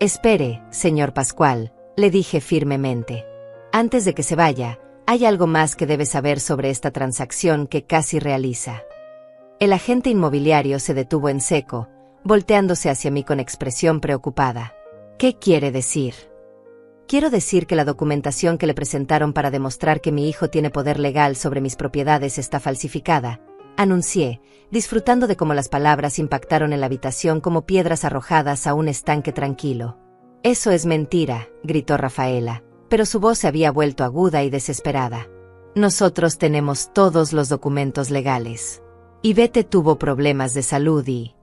S1: Espere, señor Pascual, le dije firmemente. Antes de que se vaya, hay algo más que debe saber sobre esta transacción que casi realiza. El agente inmobiliario se detuvo en seco, volteándose hacia mí con expresión preocupada. ¿Qué quiere decir? Quiero decir que la documentación que le presentaron para demostrar que mi hijo tiene poder legal sobre mis propiedades está falsificada, anuncié, disfrutando de cómo las palabras impactaron en la habitación como piedras arrojadas a un estanque tranquilo. Eso es mentira, gritó Rafaela, pero su voz se había vuelto aguda y desesperada. Nosotros tenemos todos los documentos legales. Ivete tuvo problemas de salud y...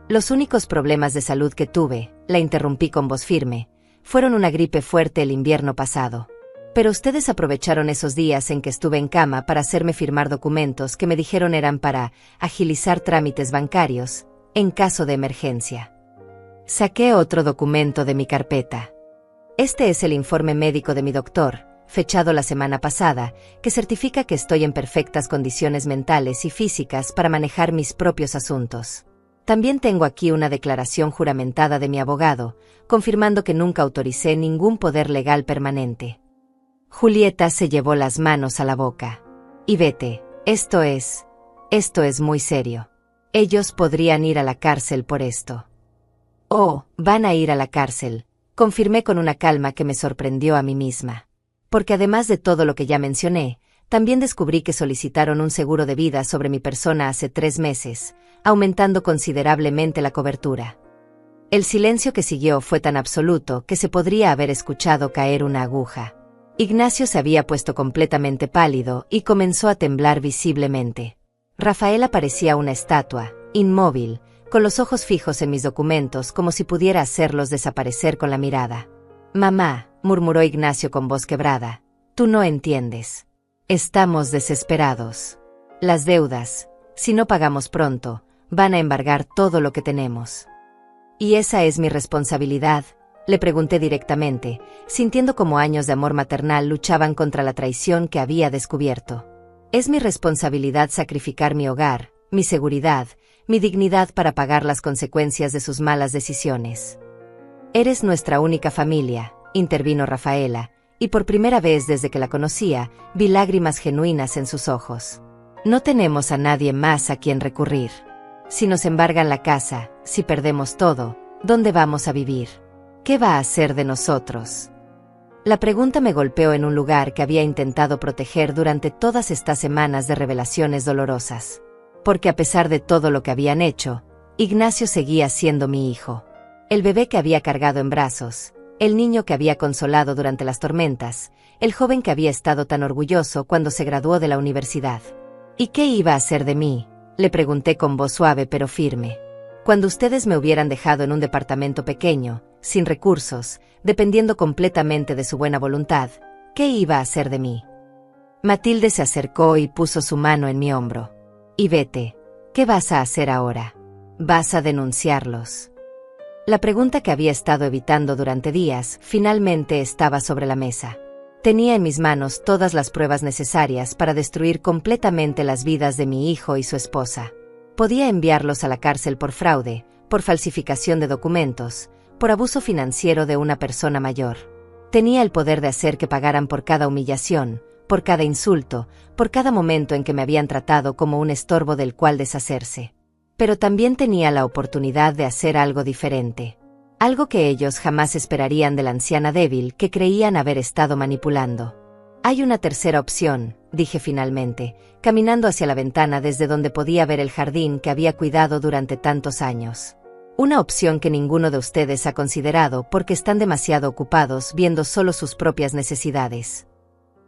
S1: Los únicos problemas de salud que tuve, la interrumpí con voz firme, fueron una gripe fuerte el invierno pasado. Pero ustedes aprovecharon esos días en que estuve en cama para hacerme firmar documentos que me dijeron eran para agilizar trámites bancarios, en caso de emergencia. Saqué otro documento de mi carpeta. Este es el informe médico de mi doctor, fechado la semana pasada, que certifica que estoy en perfectas condiciones mentales y físicas para manejar mis propios asuntos. También tengo aquí una declaración juramentada de mi abogado, confirmando que nunca autoricé ningún poder legal permanente. Julieta se llevó las manos a la boca. Ivete, esto es muy serio. Ellos podrían ir a la cárcel por esto. Oh, van a ir a la cárcel, confirmé con una calma que me sorprendió a mí misma. Porque además de todo lo que ya mencioné, también descubrí que solicitaron un seguro de vida sobre mi persona hace 3 meses, aumentando considerablemente la cobertura. El silencio que siguió fue tan absoluto que se podría haber escuchado caer una aguja. Ignacio se había puesto completamente pálido y comenzó a temblar visiblemente. Rafaela parecía una estatua, inmóvil, con los ojos fijos en mis documentos como si pudiera hacerlos desaparecer con la mirada. Mamá, murmuró Ignacio con voz quebrada, tú no entiendes. Estamos desesperados. Las deudas, si no pagamos pronto, van a embargar todo lo que tenemos. ¿Y esa es mi responsabilidad?, le pregunté directamente, sintiendo como años de amor maternal luchaban contra la traición que había descubierto. Es mi responsabilidad sacrificar mi hogar, mi seguridad, mi dignidad para pagar las consecuencias de sus malas decisiones. Eres nuestra única familia, intervino Rafaela, y por primera vez desde que la conocía, vi lágrimas genuinas en sus ojos. No tenemos a nadie más a quien recurrir. Si nos embargan la casa, si perdemos todo, ¿dónde vamos a vivir? ¿Qué va a hacer de nosotros? La pregunta me golpeó en un lugar que había intentado proteger durante todas estas semanas de revelaciones dolorosas. Porque a pesar de todo lo que habían hecho, Ignacio seguía siendo mi hijo. El bebé que había cargado en brazos, el niño que había consolado durante las tormentas, el joven que había estado tan orgulloso cuando se graduó de la universidad. ¿Y qué iba a hacer de mí?, le pregunté con voz suave pero firme. Cuando ustedes me hubieran dejado en un departamento pequeño, sin recursos, dependiendo completamente de su buena voluntad, ¿qué iba a hacer de mí? Matilde se acercó y puso su mano en mi hombro. Y vete, ¿qué vas a hacer ahora? ¿Vas a denunciarlos? La pregunta que había estado evitando durante días, finalmente estaba sobre la mesa. Tenía en mis manos todas las pruebas necesarias para destruir completamente las vidas de mi hijo y su esposa. Podía enviarlos a la cárcel por fraude, por falsificación de documentos, por abuso financiero de una persona mayor. Tenía el poder de hacer que pagaran por cada humillación, por cada insulto, por cada momento en que me habían tratado como un estorbo del cual deshacerse. Pero también tenía la oportunidad de hacer algo diferente. Algo que ellos jamás esperarían de la anciana débil que creían haber estado manipulando. Hay una tercera opción, dije finalmente, caminando hacia la ventana desde donde podía ver el jardín que había cuidado durante tantos años. Una opción que ninguno de ustedes ha considerado porque están demasiado ocupados viendo solo sus propias necesidades.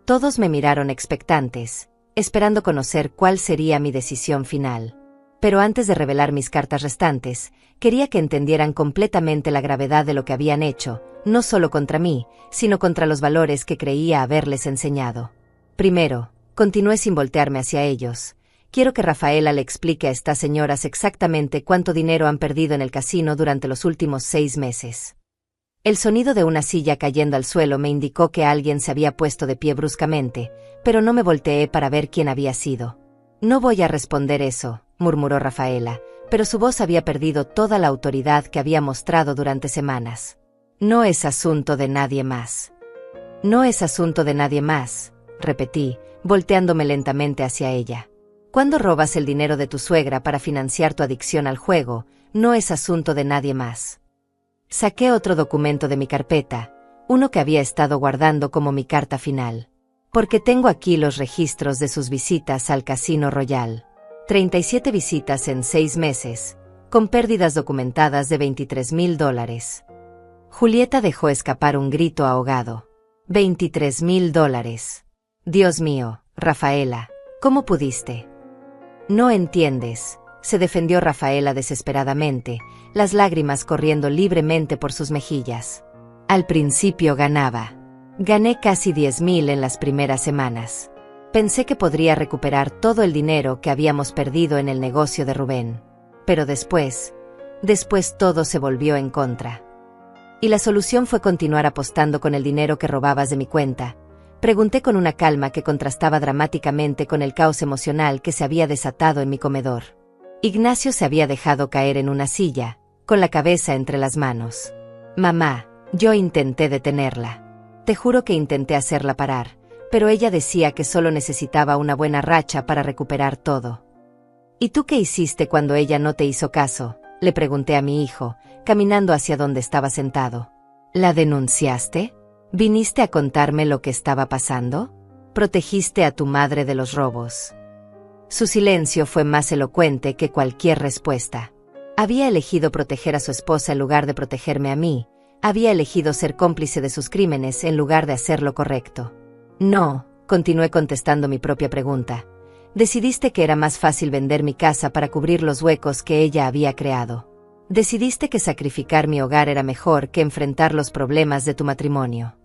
S1: Todos me miraron expectantes, esperando conocer cuál sería mi decisión final. Pero antes de revelar mis cartas restantes, quería que entendieran completamente la gravedad de lo que habían hecho, no solo contra mí, sino contra los valores que creía haberles enseñado. Primero, continué sin voltearme hacia ellos. Quiero que Rafaela le explique a estas señoras exactamente cuánto dinero han perdido en el casino durante los últimos 6 meses. El sonido de una silla cayendo al suelo me indicó que alguien se había puesto de pie bruscamente, pero no me volteé para ver quién había sido. No voy a responder eso, murmuró Rafaela, pero su voz había perdido toda la autoridad que había mostrado durante semanas. No es asunto de nadie más. No es asunto de nadie más, repetí, volteándome lentamente hacia ella. Cuando robas el dinero de tu suegra para financiar tu adicción al juego, no es asunto de nadie más. Saqué otro documento de mi carpeta, uno que había estado guardando como mi carta final. Porque tengo aquí los registros de sus visitas al Casino Royal. 37 visitas en 6 meses, con pérdidas documentadas de $23,000. Julieta dejó escapar un grito ahogado. $23,000. Dios mío, Rafaela, ¿cómo pudiste? No entiendes, se defendió Rafaela desesperadamente, las lágrimas corriendo libremente por sus mejillas. Al principio ganaba. Gané casi 10,000 en las primeras semanas. Pensé que podría recuperar todo el dinero que habíamos perdido en el negocio de Rubén. Pero después todo se volvió en contra. Y la solución fue continuar apostando con el dinero que robabas de mi cuenta. Pregunté con una calma que contrastaba dramáticamente con el caos emocional que se había desatado en mi comedor. Ignacio se había dejado caer en una silla, con la cabeza entre las manos. Mamá, yo intenté detenerla. Te juro que intenté hacerla parar, pero ella decía que solo necesitaba una buena racha para recuperar todo. ¿Y tú qué hiciste cuando ella no te hizo caso?, le pregunté a mi hijo, caminando hacia donde estaba sentado. ¿La denunciaste? ¿Viniste a contarme lo que estaba pasando? ¿Protegiste a tu madre de los robos? Su silencio fue más elocuente que cualquier respuesta. Había elegido proteger a su esposa en lugar de protegerme a mí. Había elegido ser cómplice de sus crímenes en lugar de hacer lo correcto. No, continué contestando mi propia pregunta. Decidiste que era más fácil vender mi casa para cubrir los huecos que ella había creado. Decidiste que sacrificar mi hogar era mejor que enfrentar los problemas de tu matrimonio.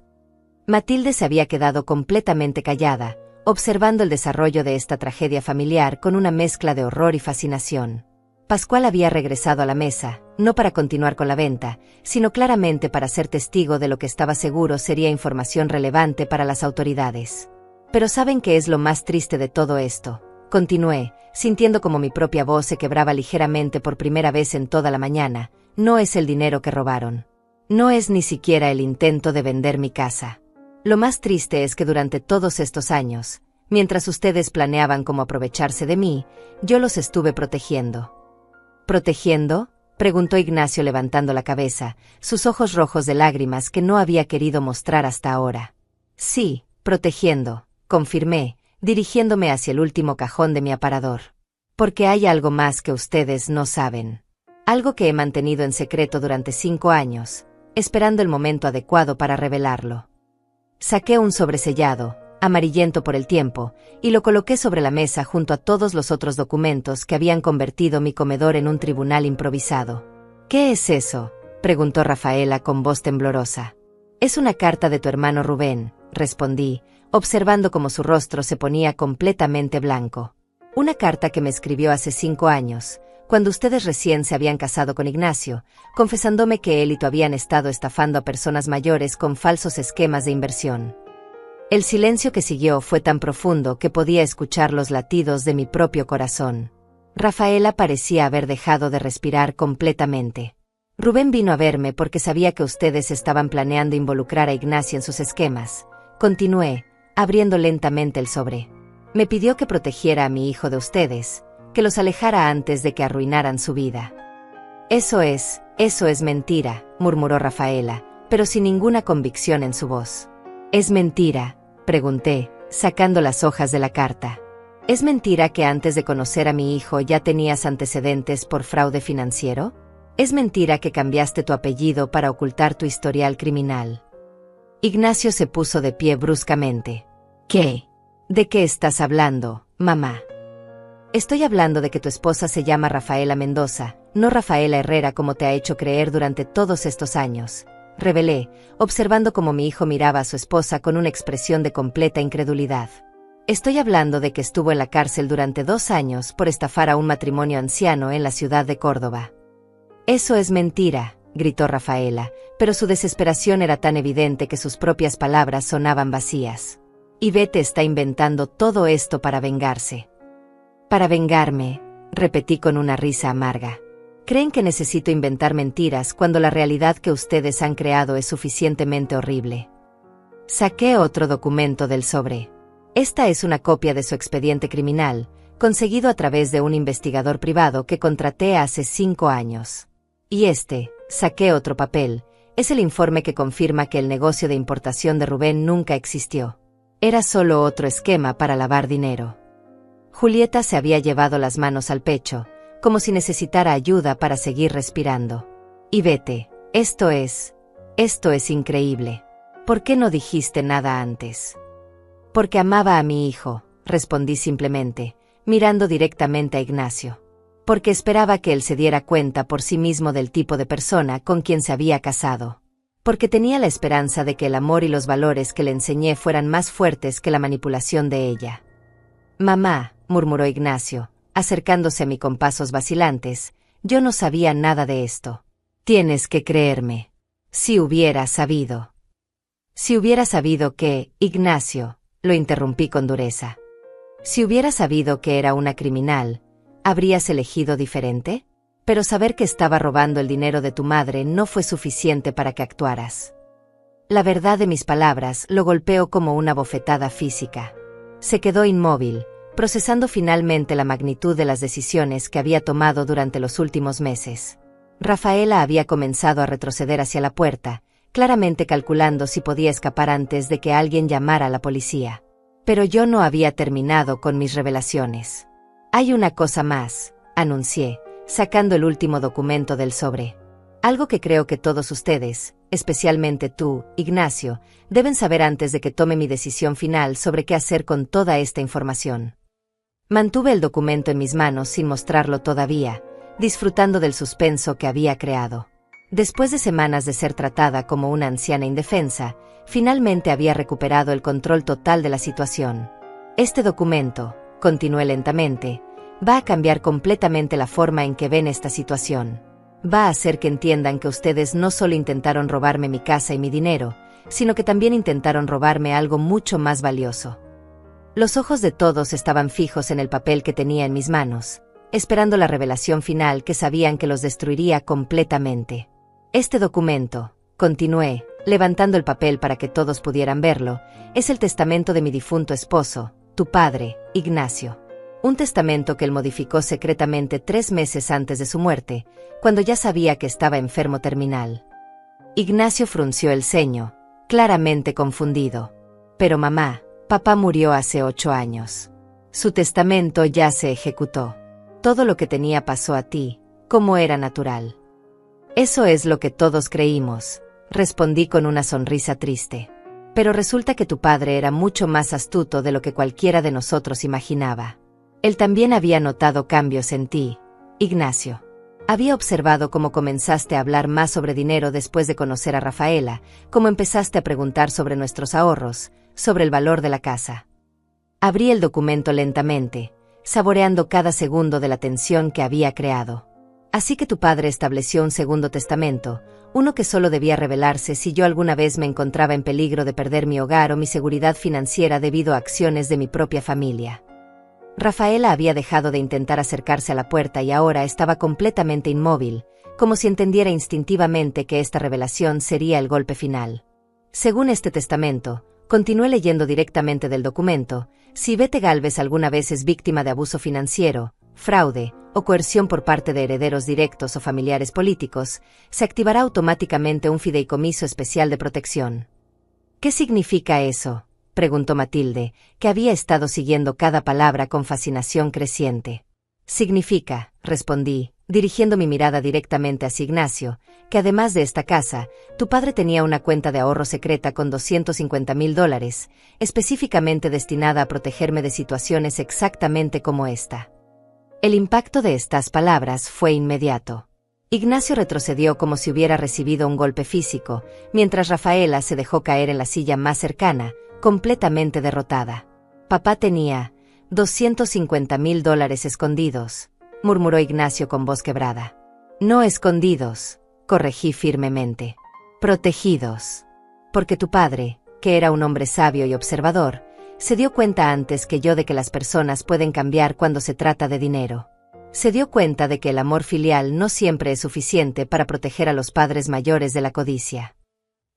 S1: Matilde se había quedado completamente callada, observando el desarrollo de esta tragedia familiar con una mezcla de horror y fascinación. Pascual había regresado a la mesa, no para continuar con la venta, sino claramente para ser testigo de lo que estaba seguro sería información relevante para las autoridades. Pero ¿saben qué es lo más triste de todo esto? Continué, sintiendo como mi propia voz se quebraba ligeramente por primera vez en toda la mañana. No es el dinero que robaron. No es ni siquiera el intento de vender mi casa. Lo más triste es que durante todos estos años, mientras ustedes planeaban cómo aprovecharse de mí, yo los estuve protegiendo. ¿Protegiendo?, preguntó Ignacio levantando la cabeza, sus ojos rojos de lágrimas que no había querido mostrar hasta ahora. Sí, protegiendo, confirmé, dirigiéndome hacia el último cajón de mi aparador. Porque hay algo más que ustedes no saben. Algo que he mantenido en secreto durante 5 años, esperando el momento adecuado para revelarlo. Saqué un sobresellado, amarillento por el tiempo, y lo coloqué sobre la mesa junto a todos los otros documentos que habían convertido mi comedor en un tribunal improvisado. ¿Qué es eso?, preguntó Rafaela con voz temblorosa. Es una carta de tu hermano Rubén, respondí, observando cómo su rostro se ponía completamente blanco. Una carta que me escribió hace 5 años, cuando ustedes recién se habían casado con Ignacio, confesándome que él y tú habían estado estafando a personas mayores con falsos esquemas de inversión. El silencio que siguió fue tan profundo que podía escuchar los latidos de mi propio corazón. Rafaela parecía haber dejado de respirar completamente. Rubén vino a verme porque sabía que ustedes estaban planeando involucrar a Ignacio en sus esquemas. Continué, abriendo lentamente el sobre. Me pidió que protegiera a mi hijo de ustedes, que los alejara antes de que arruinaran su vida. Eso es mentira, murmuró Rafaela, pero sin ninguna convicción en su voz. ¿Es mentira?, pregunté, sacando las hojas de la carta. ¿Es mentira que antes de conocer a mi hijo ya tenías antecedentes por fraude financiero? ¿Es mentira que cambiaste tu apellido para ocultar tu historial criminal? Ignacio se puso de pie bruscamente. ¿Qué? ¿De qué estás hablando, mamá? Estoy hablando de que tu esposa se llama Rafaela Mendoza, no Rafaela Herrera como te ha hecho creer durante todos estos años, revelé, observando cómo mi hijo miraba a su esposa con una expresión de completa incredulidad. Estoy hablando de que estuvo en la cárcel durante 2 años por estafar a un matrimonio anciano en la ciudad de Córdoba. Eso es mentira, gritó Rafaela, pero su desesperación era tan evidente que sus propias palabras sonaban vacías. Ivette está inventando todo esto para vengarse. Para vengarme, repetí con una risa amarga. ¿Creen que necesito inventar mentiras cuando la realidad que ustedes han creado es suficientemente horrible? Saqué otro documento del sobre. Esta es una copia de su expediente criminal, conseguido a través de un investigador privado que contraté hace 5 años. Y saqué otro papel, es el informe que confirma que el negocio de importación de Rubén nunca existió. Era solo otro esquema para lavar dinero. Julieta se había llevado las manos al pecho, como si necesitara ayuda para seguir respirando. Ivette, esto es increíble. ¿Por qué no dijiste nada antes? Porque amaba a mi hijo, respondí simplemente, mirando directamente a Ignacio. Porque esperaba que él se diera cuenta por sí mismo del tipo de persona con quien se había casado. Porque tenía la esperanza de que el amor y los valores que le enseñé fueran más fuertes que la manipulación de ella. Mamá, murmuró Ignacio, acercándose a mí con pasos vacilantes, yo no sabía nada de esto. Tienes que creerme. Si hubiera sabido. Si hubiera sabido que, Ignacio, lo interrumpí con dureza. Si hubiera sabido que era una criminal, ¿habrías elegido diferente? Pero saber que estaba robando el dinero de tu madre no fue suficiente para que actuaras. La verdad de mis palabras lo golpeó como una bofetada física. Se quedó inmóvil, procesando finalmente la magnitud de las decisiones que había tomado durante los últimos meses. Rafaela había comenzado a retroceder hacia la puerta, claramente calculando si podía escapar antes de que alguien llamara a la policía. Pero yo no había terminado con mis revelaciones. Hay una cosa más, anuncié, sacando el último documento del sobre. Algo que creo que todos ustedes, especialmente tú, Ignacio, deben saber antes de que tome mi decisión final sobre qué hacer con toda esta información. Mantuve el documento en mis manos sin mostrarlo todavía, disfrutando del suspenso que había creado. Después de semanas de ser tratada como una anciana indefensa, finalmente había recuperado el control total de la situación. Este documento, continué lentamente, va a cambiar completamente la forma en que ven esta situación. Va a hacer que entiendan que ustedes no solo intentaron robarme mi casa y mi dinero, sino que también intentaron robarme algo mucho más valioso. Los ojos de todos estaban fijos en el papel que tenía en mis manos, esperando la revelación final que sabían que los destruiría completamente. Este documento, continué, levantando el papel para que todos pudieran verlo, es el testamento de mi difunto esposo, tu padre, Ignacio. Un testamento que él modificó secretamente 3 meses antes de su muerte, cuando ya sabía que estaba enfermo terminal. Ignacio frunció el ceño, claramente confundido. Pero mamá, papá murió hace 8 años. Su testamento ya se ejecutó. Todo lo que tenía pasó a ti, como era natural. Eso es lo que todos creímos, respondí con una sonrisa triste. Pero resulta que tu padre era mucho más astuto de lo que cualquiera de nosotros imaginaba. Él también había notado cambios en ti, Ignacio. Había observado cómo comenzaste a hablar más sobre dinero después de conocer a Rafaela, cómo empezaste a preguntar sobre nuestros ahorros, sobre el valor de la casa. Abrí el documento lentamente, saboreando cada segundo de la tensión que había creado. Así que tu padre estableció un segundo testamento, uno que solo debía revelarse si yo alguna vez me encontraba en peligro de perder mi hogar o mi seguridad financiera debido a acciones de mi propia familia. Rafaela había dejado de intentar acercarse a la puerta y ahora estaba completamente inmóvil, como si entendiera instintivamente que esta revelación sería el golpe final. Según este testamento, continué leyendo directamente del documento, si Bete Gálvez alguna vez es víctima de abuso financiero, fraude o coerción por parte de herederos directos o familiares políticos, se activará automáticamente un fideicomiso especial de protección. ¿Qué significa eso?, preguntó Matilde, que había estado siguiendo cada palabra con fascinación creciente. Significa, respondí, dirigiendo mi mirada directamente hacia Ignacio, que además de esta casa, tu padre tenía una cuenta de ahorro secreta con $250,000, específicamente destinada a protegerme de situaciones exactamente como esta. El impacto de estas palabras fue inmediato. Ignacio retrocedió como si hubiera recibido un golpe físico, mientras Rafaela se dejó caer en la silla más cercana, completamente derrotada. Papá tenía $250,000 escondidos, murmuró Ignacio con voz quebrada. No escondidos, corregí firmemente. Protegidos. Porque tu padre, que era un hombre sabio y observador, se dio cuenta antes que yo de que las personas pueden cambiar cuando se trata de dinero. Se dio cuenta de que el amor filial no siempre es suficiente para proteger a los padres mayores de la codicia.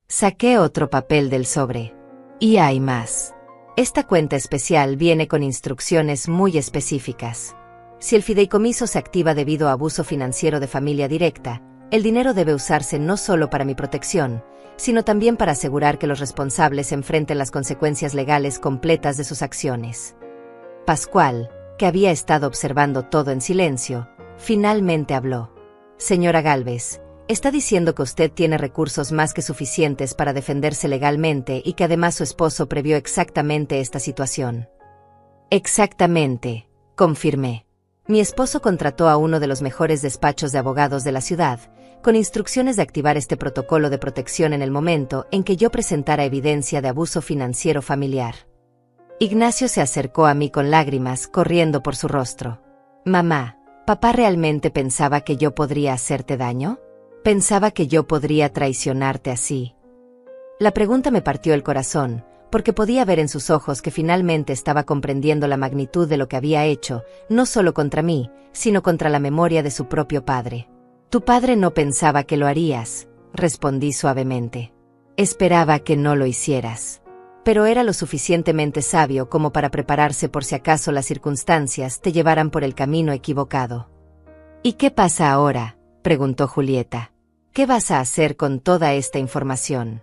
S1: Saqué otro papel del sobre. Y hay más. Esta cuenta especial viene con instrucciones muy específicas. Si el fideicomiso se activa debido a abuso financiero de familia directa, el dinero debe usarse no solo para mi protección, sino también para asegurar que los responsables enfrenten las consecuencias legales completas de sus acciones. Pascual, que había estado observando todo en silencio, finalmente habló. Señora Gálvez, está diciendo que usted tiene recursos más que suficientes para defenderse legalmente y que además su esposo previó exactamente esta situación. Exactamente, confirmé. Mi esposo contrató a uno de los mejores despachos de abogados de la ciudad, con instrucciones de activar este protocolo de protección en el momento en que yo presentara evidencia de abuso financiero familiar. Ignacio se acercó a mí con lágrimas corriendo por su rostro. Mamá, ¿papá realmente pensaba que yo podría hacerte daño? ¿Pensaba que yo podría traicionarte así? La pregunta me partió el corazón, porque podía ver en sus ojos que finalmente estaba comprendiendo la magnitud de lo que había hecho, no solo contra mí, sino contra la memoria de su propio padre. Tu padre no pensaba que lo harías, respondí suavemente. Esperaba que no lo hicieras. Pero era lo suficientemente sabio como para prepararse por si acaso las circunstancias te llevaran por el camino equivocado. ¿Y qué pasa ahora?, preguntó Julieta. ¿Qué vas a hacer con toda esta información?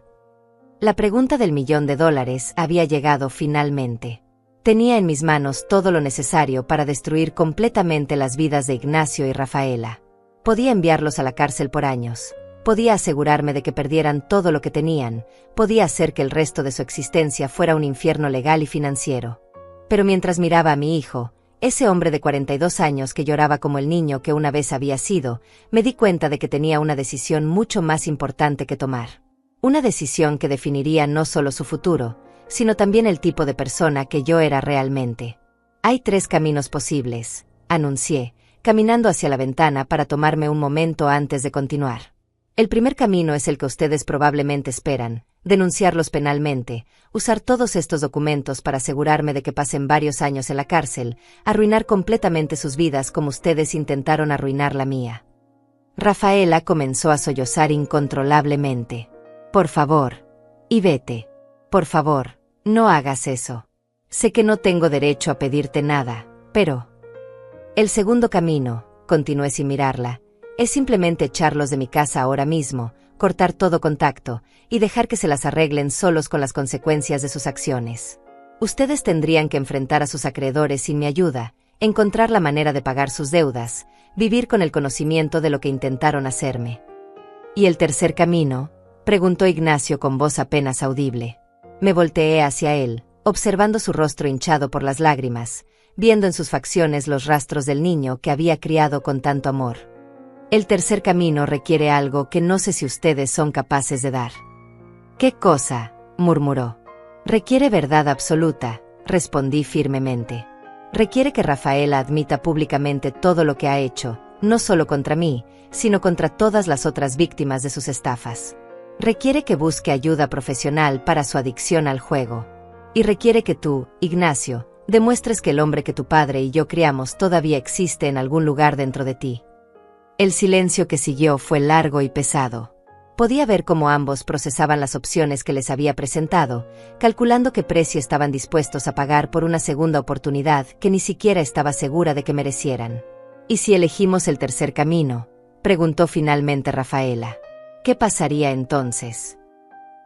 S1: La pregunta del $1.000.000 había llegado finalmente. Tenía en mis manos todo lo necesario para destruir completamente las vidas de Ignacio y Rafaela. Podía enviarlos a la cárcel por años. Podía asegurarme de que perdieran todo lo que tenían. Podía hacer que el resto de su existencia fuera un infierno legal y financiero. Pero mientras miraba a mi hijo, ese hombre de 42 años que lloraba como el niño que una vez había sido, me di cuenta de que tenía una decisión mucho más importante que tomar. Una decisión que definiría no solo su futuro, sino también el tipo de persona que yo era realmente. Hay 3 caminos posibles, anuncié, caminando hacia la ventana para tomarme un momento antes de continuar. El primer camino es el que ustedes probablemente esperan, denunciarlos penalmente, usar todos estos documentos para asegurarme de que pasen varios años en la cárcel, arruinar completamente sus vidas como ustedes intentaron arruinar la mía. Rafaela comenzó a sollozar incontrolablemente. Por favor, Ivete. Por favor, no hagas eso. Sé que no tengo derecho a pedirte nada, pero... El segundo camino, continué sin mirarla, es simplemente echarlos de mi casa ahora mismo, cortar todo contacto, y dejar que se las arreglen solos con las consecuencias de sus acciones. Ustedes tendrían que enfrentar a sus acreedores sin mi ayuda, encontrar la manera de pagar sus deudas, vivir con el conocimiento de lo que intentaron hacerme. ¿Y el tercer camino?, preguntó Ignacio con voz apenas audible. Me volteé hacia él, observando su rostro hinchado por las lágrimas, viendo en sus facciones los rastros del niño que había criado con tanto amor. El tercer camino requiere algo que no sé si ustedes son capaces de dar. ¿Qué cosa?, murmuró. Requiere verdad absoluta, respondí firmemente. Requiere que Rafaela admita públicamente todo lo que ha hecho, no solo contra mí, sino contra todas las otras víctimas de sus estafas. Requiere que busque ayuda profesional para su adicción al juego. Y requiere que tú, Ignacio, demuestres que el hombre que tu padre y yo criamos todavía existe en algún lugar dentro de ti. El silencio que siguió fue largo y pesado. Podía ver cómo ambos procesaban las opciones que les había presentado, calculando qué precio estaban dispuestos a pagar por una segunda oportunidad que ni siquiera estaba segura de que merecieran. ¿Y si elegimos el tercer camino?, preguntó finalmente Rafaela. ¿Qué pasaría entonces?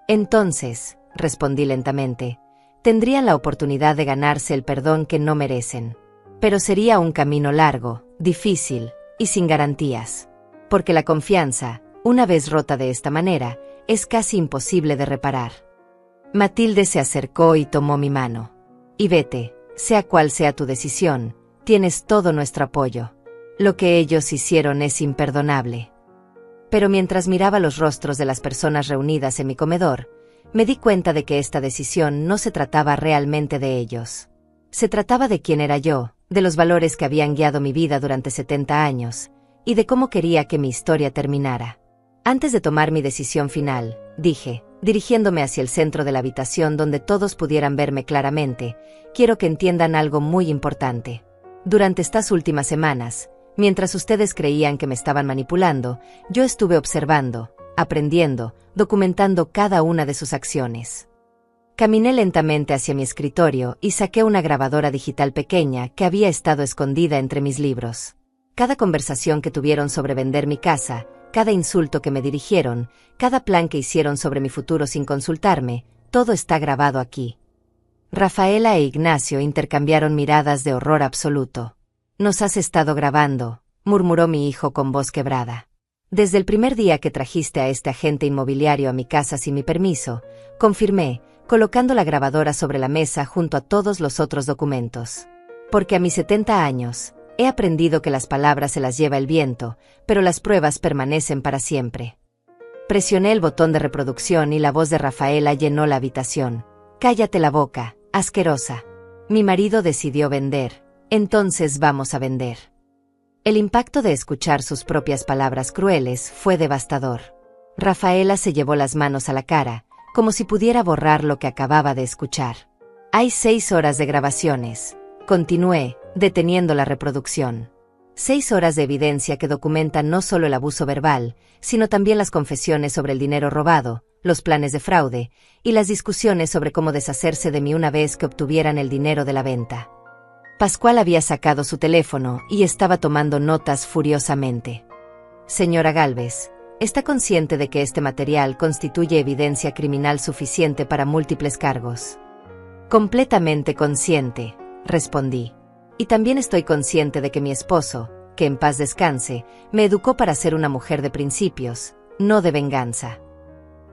S1: Entonces, respondí lentamente, tendrían la oportunidad de ganarse el perdón que no merecen. Pero sería un camino largo, difícil y sin garantías. Porque la confianza, una vez rota de esta manera, es casi imposible de reparar. Matilde se acercó y tomó mi mano. Ivete, sea cual sea tu decisión, tienes todo nuestro apoyo. Lo que ellos hicieron es imperdonable. Pero mientras miraba los rostros de las personas reunidas en mi comedor, me di cuenta de que esta decisión no se trataba realmente de ellos. Se trataba de quién era yo, de los valores que habían guiado mi vida durante 70 años, y de cómo quería que mi historia terminara. Antes de tomar mi decisión final, dije, dirigiéndome hacia el centro de la habitación donde todos pudieran verme claramente, quiero que entiendan algo muy importante. Durante estas últimas semanas, mientras ustedes creían que me estaban manipulando, yo estuve observando, aprendiendo, documentando cada una de sus acciones. Caminé lentamente hacia mi escritorio y saqué una grabadora digital pequeña que había estado escondida entre mis libros. Cada conversación que tuvieron sobre vender mi casa, cada insulto que me dirigieron, cada plan que hicieron sobre mi futuro sin consultarme, todo está grabado aquí. Rafaela e Ignacio intercambiaron miradas de horror absoluto. «Nos has estado grabando», murmuró mi hijo con voz quebrada. «Desde el primer día que trajiste a este agente inmobiliario a mi casa sin mi permiso», confirmé, colocando la grabadora sobre la mesa junto a todos los otros documentos. «Porque a mis 70 años, he aprendido que las palabras se las lleva el viento, pero las pruebas permanecen para siempre». Presioné el botón de reproducción y la voz de Rafaela llenó la habitación. «Cállate la boca, asquerosa. Mi marido decidió vender. Entonces vamos a vender». El impacto de escuchar sus propias palabras crueles fue devastador. Rafaela se llevó las manos a la cara, como si pudiera borrar lo que acababa de escuchar. «Hay 6 horas de grabaciones», continué, deteniendo la reproducción. 6 horas de evidencia que documentan no solo el abuso verbal, sino también las confesiones sobre el dinero robado, los planes de fraude, y las discusiones sobre cómo deshacerse de mí una vez que obtuvieran el dinero de la venta. Pascual había sacado su teléfono y estaba tomando notas furiosamente. «Señora Gálvez, ¿está consciente de que este material constituye evidencia criminal suficiente para múltiples cargos?» «Completamente consciente», respondí. «Y también estoy consciente de que mi esposo, que en paz descanse, me educó para ser una mujer de principios, no de venganza».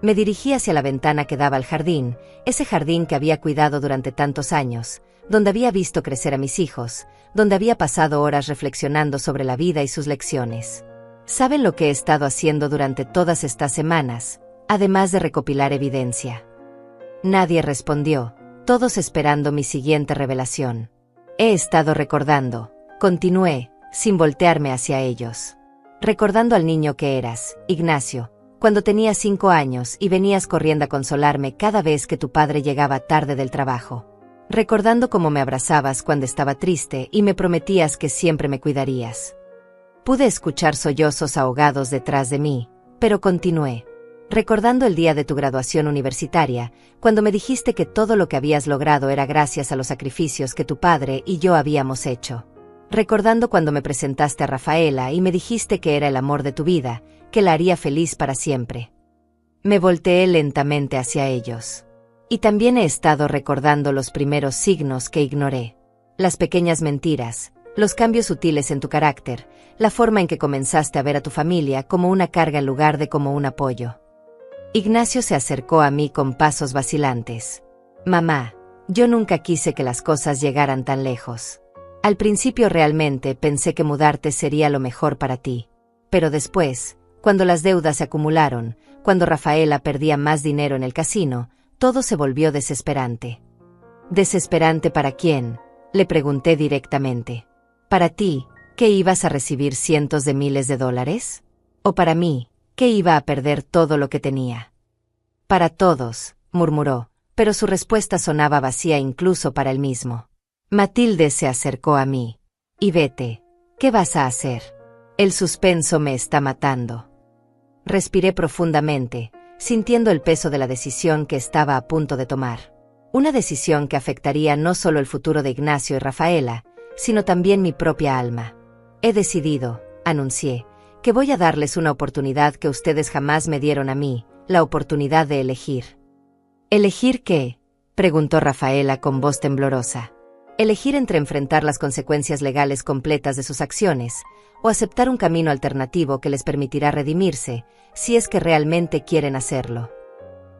S1: Me dirigí hacia la ventana que daba al jardín, ese jardín que había cuidado durante tantos años, donde había visto crecer a mis hijos, donde había pasado horas reflexionando sobre la vida y sus lecciones. ¿Saben lo que he estado haciendo durante todas estas semanas, además de recopilar evidencia? Nadie respondió, todos esperando mi siguiente revelación. He estado recordando, continué, sin voltearme hacia ellos. Recordando al niño que eras, Ignacio, cuando tenías 5 años y venías corriendo a consolarme cada vez que tu padre llegaba tarde del trabajo. Recordando cómo me abrazabas cuando estaba triste y me prometías que siempre me cuidarías. Pude escuchar sollozos ahogados detrás de mí, pero continué. Recordando el día de tu graduación universitaria, cuando me dijiste que todo lo que habías logrado era gracias a los sacrificios que tu padre y yo habíamos hecho. Recordando cuando me presentaste a Rafaela y me dijiste que era el amor de tu vida, que la haría feliz para siempre. Me volteé lentamente hacia ellos. Y también he estado recordando los primeros signos que ignoré. Las pequeñas mentiras, los cambios sutiles en tu carácter, la forma en que comenzaste a ver a tu familia como una carga en lugar de como un apoyo. Ignacio se acercó a mí con pasos vacilantes. Mamá, yo nunca quise que las cosas llegaran tan lejos. Al principio realmente pensé que mudarte sería lo mejor para ti. Pero después, cuando las deudas se acumularon, cuando Rafaela perdía más dinero en el casino, todo se volvió desesperante. ¿Desesperante para quién?, le pregunté directamente. ¿Para ti, que ibas a recibir cientos de miles de dólares? ¿O para mí, que iba a perder todo lo que tenía? Para todos, murmuró, pero su respuesta sonaba vacía incluso para él mismo. Matilde se acercó a mí. Y vete, ¿qué vas a hacer? El suspenso me está matando. Respiré profundamente, sintiendo el peso de la decisión que estaba a punto de tomar. Una decisión que afectaría no solo el futuro de Ignacio y Rafaela, sino también mi propia alma. He decidido, anuncié, que voy a darles una oportunidad que ustedes jamás me dieron a mí, la oportunidad de elegir. ¿Elegir qué?, preguntó Rafaela con voz temblorosa. Elegir entre enfrentar las consecuencias legales completas de sus acciones, o aceptar un camino alternativo que les permitirá redimirse, si es que realmente quieren hacerlo.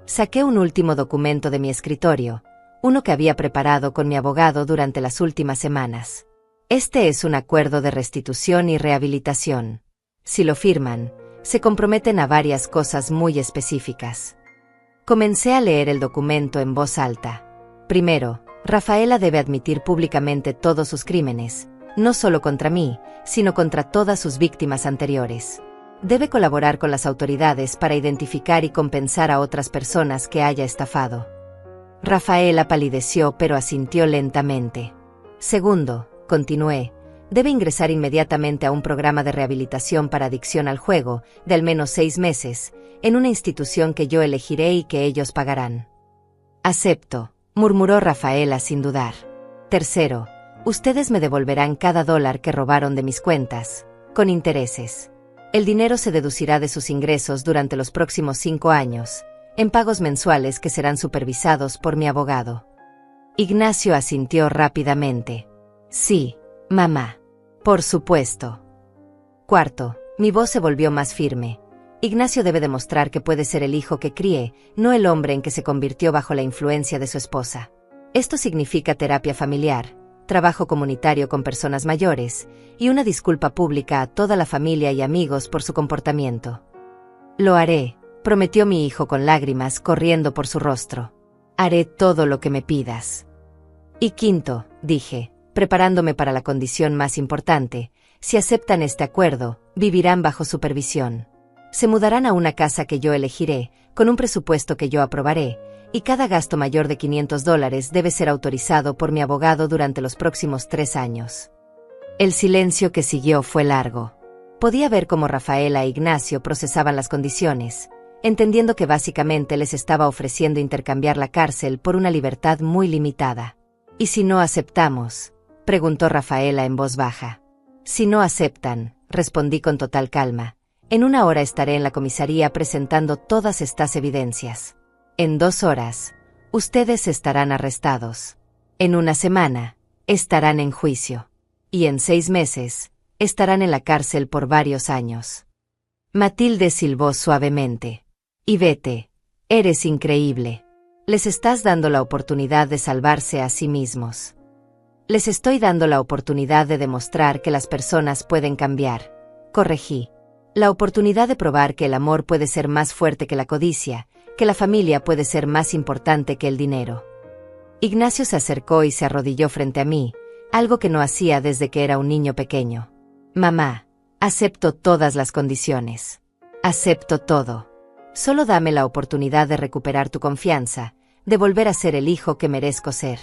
S1: Saqué un último documento de mi escritorio, uno que había preparado con mi abogado durante las últimas semanas. Este es un acuerdo de restitución y rehabilitación. Si lo firman, se comprometen a varias cosas muy específicas. Comencé a leer el documento en voz alta. Primero, Rafaela debe admitir públicamente todos sus crímenes, no solo contra mí, sino contra todas sus víctimas anteriores. Debe colaborar con las autoridades para identificar y compensar a otras personas que haya estafado. Rafaela palideció pero asintió lentamente. Segundo, continué, debe ingresar inmediatamente a un programa de rehabilitación para adicción al juego, de al menos 6 meses, en una institución que yo elegiré y que ellos pagarán. Acepto, murmuró Rafaela sin dudar. Tercero, ustedes me devolverán cada dólar que robaron de mis cuentas, con intereses. El dinero se deducirá de sus ingresos durante los próximos 5 años, en pagos mensuales que serán supervisados por mi abogado. Ignacio asintió rápidamente. Sí, mamá. Por supuesto. Cuarto, mi voz se volvió más firme. Ignacio debe demostrar que puede ser el hijo que críe, no el hombre en que se convirtió bajo la influencia de su esposa. Esto significa terapia familiar, trabajo comunitario con personas mayores, y una disculpa pública a toda la familia y amigos por su comportamiento. Lo haré, prometió mi hijo con lágrimas corriendo por su rostro. Haré todo lo que me pidas. Y quinto, dije, preparándome para la condición más importante, si aceptan este acuerdo, vivirán bajo supervisión. Se mudarán a una casa que yo elegiré, con un presupuesto que yo aprobaré, y cada gasto mayor de $500 debe ser autorizado por mi abogado durante los próximos 3 años. El silencio que siguió fue largo. Podía ver cómo Rafaela e Ignacio procesaban las condiciones, entendiendo que básicamente les estaba ofreciendo intercambiar la cárcel por una libertad muy limitada. ¿Y si no aceptamos?, preguntó Rafaela en voz baja. Si no aceptan, respondí con total calma, en 1 hora estaré en la comisaría presentando todas estas evidencias. En 2 horas, ustedes estarán arrestados. En 1 semana, estarán en juicio. Y en 6 meses, estarán en la cárcel por varios años. Matilde silbó suavemente. Y vete, eres increíble. Les estás dando la oportunidad de salvarse a sí mismos. Les estoy dando la oportunidad de demostrar que las personas pueden cambiar. Corregí. La oportunidad de probar que el amor puede ser más fuerte que la codicia, que la familia puede ser más importante que el dinero. Ignacio se acercó y se arrodilló frente a mí, algo que no hacía desde que era un niño pequeño. Mamá, acepto todas las condiciones. Acepto todo. Solo dame la oportunidad de recuperar tu confianza, de volver a ser el hijo que merezco ser.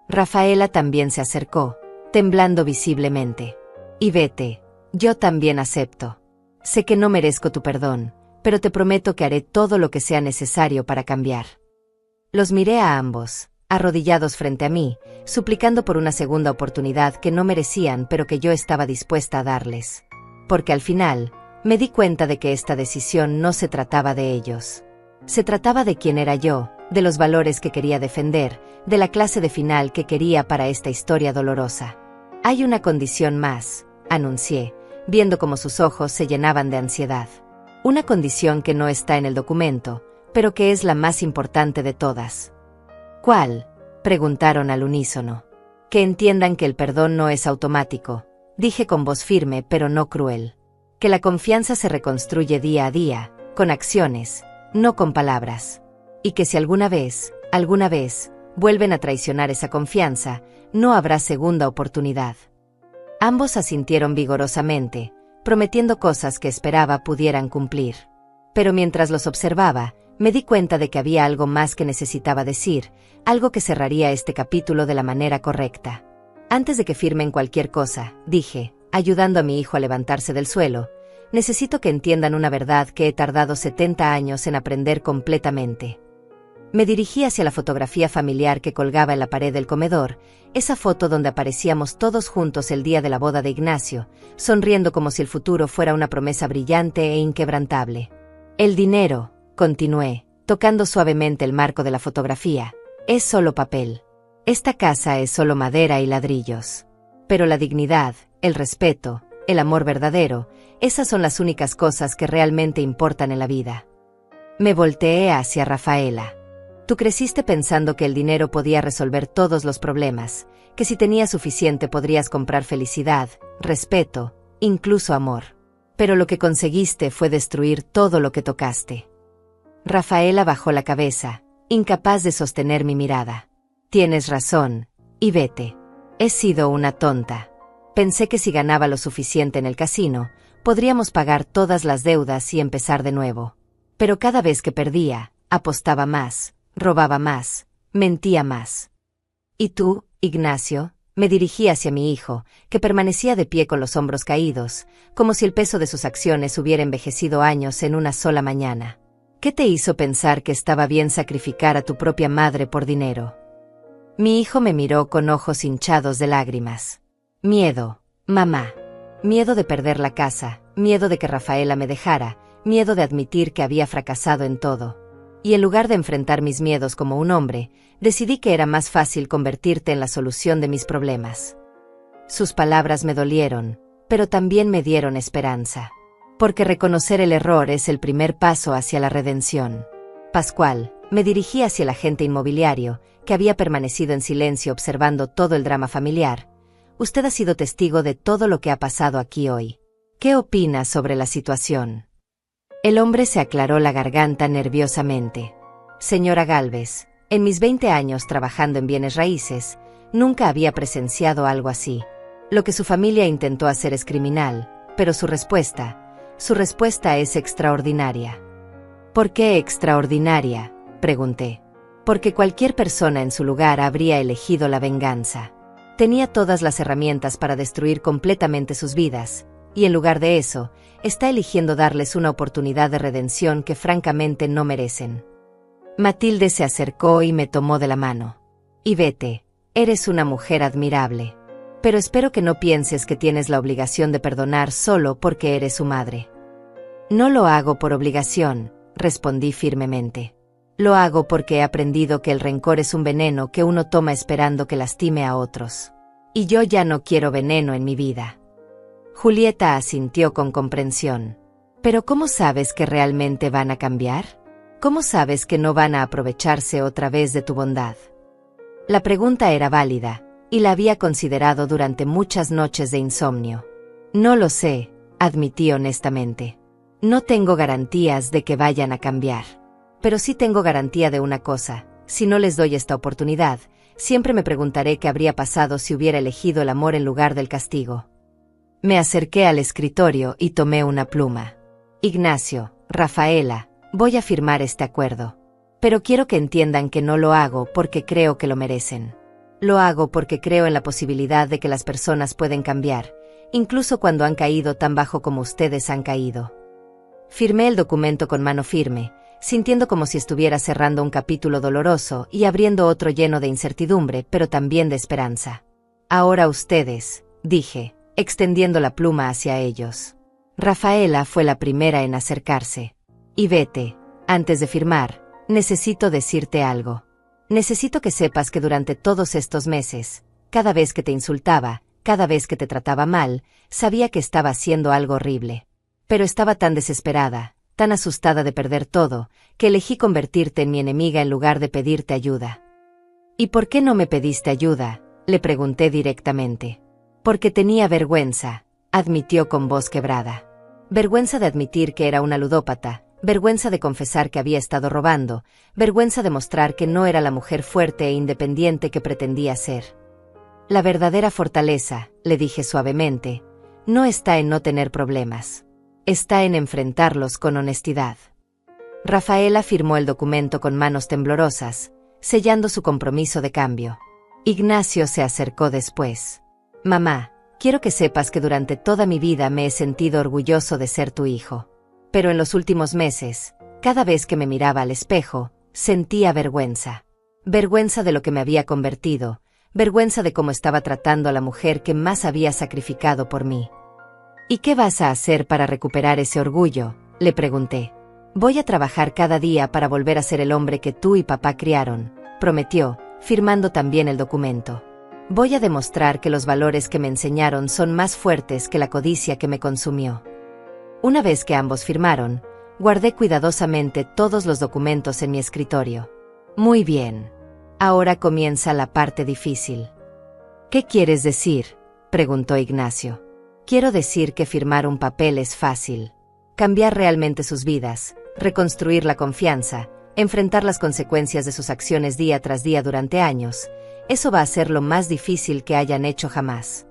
S1: Rafaela también se acercó, temblando visiblemente. Y vete, yo también acepto. Sé que no merezco tu perdón, pero te prometo que haré todo lo que sea necesario para cambiar. Los miré a ambos, arrodillados frente a mí, suplicando por una segunda oportunidad que no merecían pero que yo estaba dispuesta a darles. Porque al final, me di cuenta de que esta decisión no se trataba de ellos. Se trataba de quién era yo, de los valores que quería defender, de la clase de final que quería para esta historia dolorosa. Hay una condición más, anuncié, viendo cómo sus ojos se llenaban de ansiedad. Una condición que no está en el documento, pero que es la más importante de todas. ¿Cuál?, preguntaron al unísono. Que entiendan que el perdón no es automático, dije con voz firme pero no cruel. Que la confianza se reconstruye día a día, con acciones, no con palabras. Y que si alguna vez, vuelven a traicionar esa confianza, no habrá segunda oportunidad. Ambos asintieron vigorosamente, prometiendo cosas que esperaba pudieran cumplir. Pero mientras los observaba, me di cuenta de que había algo más que necesitaba decir, algo que cerraría este capítulo de la manera correcta. Antes de que firmen cualquier cosa, dije, ayudando a mi hijo a levantarse del suelo, necesito que entiendan una verdad que he tardado 70 años en aprender completamente. Me dirigí hacia la fotografía familiar que colgaba en la pared del comedor, esa foto donde aparecíamos todos juntos el día de la boda de Ignacio, sonriendo como si el futuro fuera una promesa brillante e inquebrantable. El dinero, continué, tocando suavemente el marco de la fotografía, es solo papel. Esta casa es solo madera y ladrillos. Pero la dignidad, el respeto, el amor verdadero, esas son las únicas cosas que realmente importan en la vida. Me volteé hacia Rafaela. Tú creciste pensando que el dinero podía resolver todos los problemas, que si tenías suficiente podrías comprar felicidad, respeto, incluso amor. Pero lo que conseguiste fue destruir todo lo que tocaste. Rafaela bajó la cabeza, incapaz de sostener mi mirada. Tienes razón, y vete. He sido una tonta. Pensé que si ganaba lo suficiente en el casino, podríamos pagar todas las deudas y empezar de nuevo. Pero cada vez que perdía, apostaba más, robaba más, mentía más. ¿Y tú, Ignacio? Me dirigí hacia mi hijo, que permanecía de pie con los hombros caídos, como si el peso de sus acciones hubiera envejecido años en una sola mañana. ¿Qué te hizo pensar que estaba bien sacrificar a tu propia madre por dinero? Mi hijo me miró con ojos hinchados de lágrimas. Miedo, mamá. Miedo de perder la casa, miedo de que Rafaela me dejara, miedo de admitir que había fracasado en todo. Y en lugar de enfrentar mis miedos como un hombre, decidí que era más fácil convertirte en la solución de mis problemas. Sus palabras me dolieron, pero también me dieron esperanza. Porque reconocer el error es el primer paso hacia la redención. Pascual, me dirigí hacia el agente inmobiliario, que había permanecido en silencio observando todo el drama familiar. Usted ha sido testigo de todo lo que ha pasado aquí hoy. ¿Qué opina sobre la situación? El hombre se aclaró la garganta nerviosamente. Señora Gálvez, en mis 20 años trabajando en bienes raíces, nunca había presenciado algo así. Lo que su familia intentó hacer es criminal, pero su respuesta es extraordinaria. ¿Por qué extraordinaria?, pregunté. Porque cualquier persona en su lugar habría elegido la venganza. Tenía todas las herramientas para destruir completamente sus vidas, y en lugar de eso, está eligiendo darles una oportunidad de redención que francamente no merecen. Matilde se acercó y me tomó de la mano. Y vete, eres una mujer admirable. Pero espero que no pienses que tienes la obligación de perdonar solo porque eres su madre. No lo hago por obligación, respondí firmemente. Lo hago porque he aprendido que el rencor es un veneno que uno toma esperando que lastime a otros. Y yo ya no quiero veneno en mi vida. Julieta asintió con comprensión. ¿Pero cómo sabes que realmente van a cambiar? ¿Cómo sabes que no van a aprovecharse otra vez de tu bondad? La pregunta era válida, y la había considerado durante muchas noches de insomnio. No lo sé, admití honestamente. No tengo garantías de que vayan a cambiar. Pero sí tengo garantía de una cosa: si no les doy esta oportunidad, siempre me preguntaré qué habría pasado si hubiera elegido el amor en lugar del castigo. Me acerqué al escritorio y tomé una pluma. Ignacio, Rafaela, voy a firmar este acuerdo. Pero quiero que entiendan que no lo hago porque creo que lo merecen. Lo hago porque creo en la posibilidad de que las personas pueden cambiar, incluso cuando han caído tan bajo como ustedes han caído. Firmé el documento con mano firme, sintiendo como si estuviera cerrando un capítulo doloroso y abriendo otro lleno de incertidumbre, pero también de esperanza. Ahora ustedes, dije, extendiendo la pluma hacia ellos. Rafaela fue la primera en acercarse. Y vete, antes de firmar, necesito decirte algo. Necesito que sepas que durante todos estos meses, cada vez que te insultaba, cada vez que te trataba mal, sabía que estaba haciendo algo horrible. Pero estaba tan desesperada, tan asustada de perder todo, que elegí convertirte en mi enemiga en lugar de pedirte ayuda. ¿Y por qué no me pediste ayuda?, le pregunté directamente. Porque tenía vergüenza, admitió con voz quebrada. Vergüenza de admitir que era una ludópata, vergüenza de confesar que había estado robando, vergüenza de mostrar que no era la mujer fuerte e independiente que pretendía ser. La verdadera fortaleza, le dije suavemente, no está en no tener problemas. Está en enfrentarlos con honestidad. Rafaela firmó el documento con manos temblorosas, sellando su compromiso de cambio. Ignacio se acercó después. Mamá, quiero que sepas que durante toda mi vida me he sentido orgulloso de ser tu hijo. Pero en los últimos meses, cada vez que me miraba al espejo, sentía vergüenza. Vergüenza de lo que me había convertido, vergüenza de cómo estaba tratando a la mujer que más había sacrificado por mí. ¿Y qué vas a hacer para recuperar ese orgullo?, le pregunté. Voy a trabajar cada día para volver a ser el hombre que tú y papá criaron, prometió, firmando también el documento. Voy a demostrar que los valores que me enseñaron son más fuertes que la codicia que me consumió. Una vez que ambos firmaron, guardé cuidadosamente todos los documentos en mi escritorio. Muy bien. Ahora comienza la parte difícil. ¿Qué quieres decir?, preguntó Ignacio. Quiero decir que firmar un papel es fácil. Cambiar realmente sus vidas, reconstruir la confianza, enfrentar las consecuencias de sus acciones día tras día durante años, eso va a ser lo más difícil que hayan hecho jamás.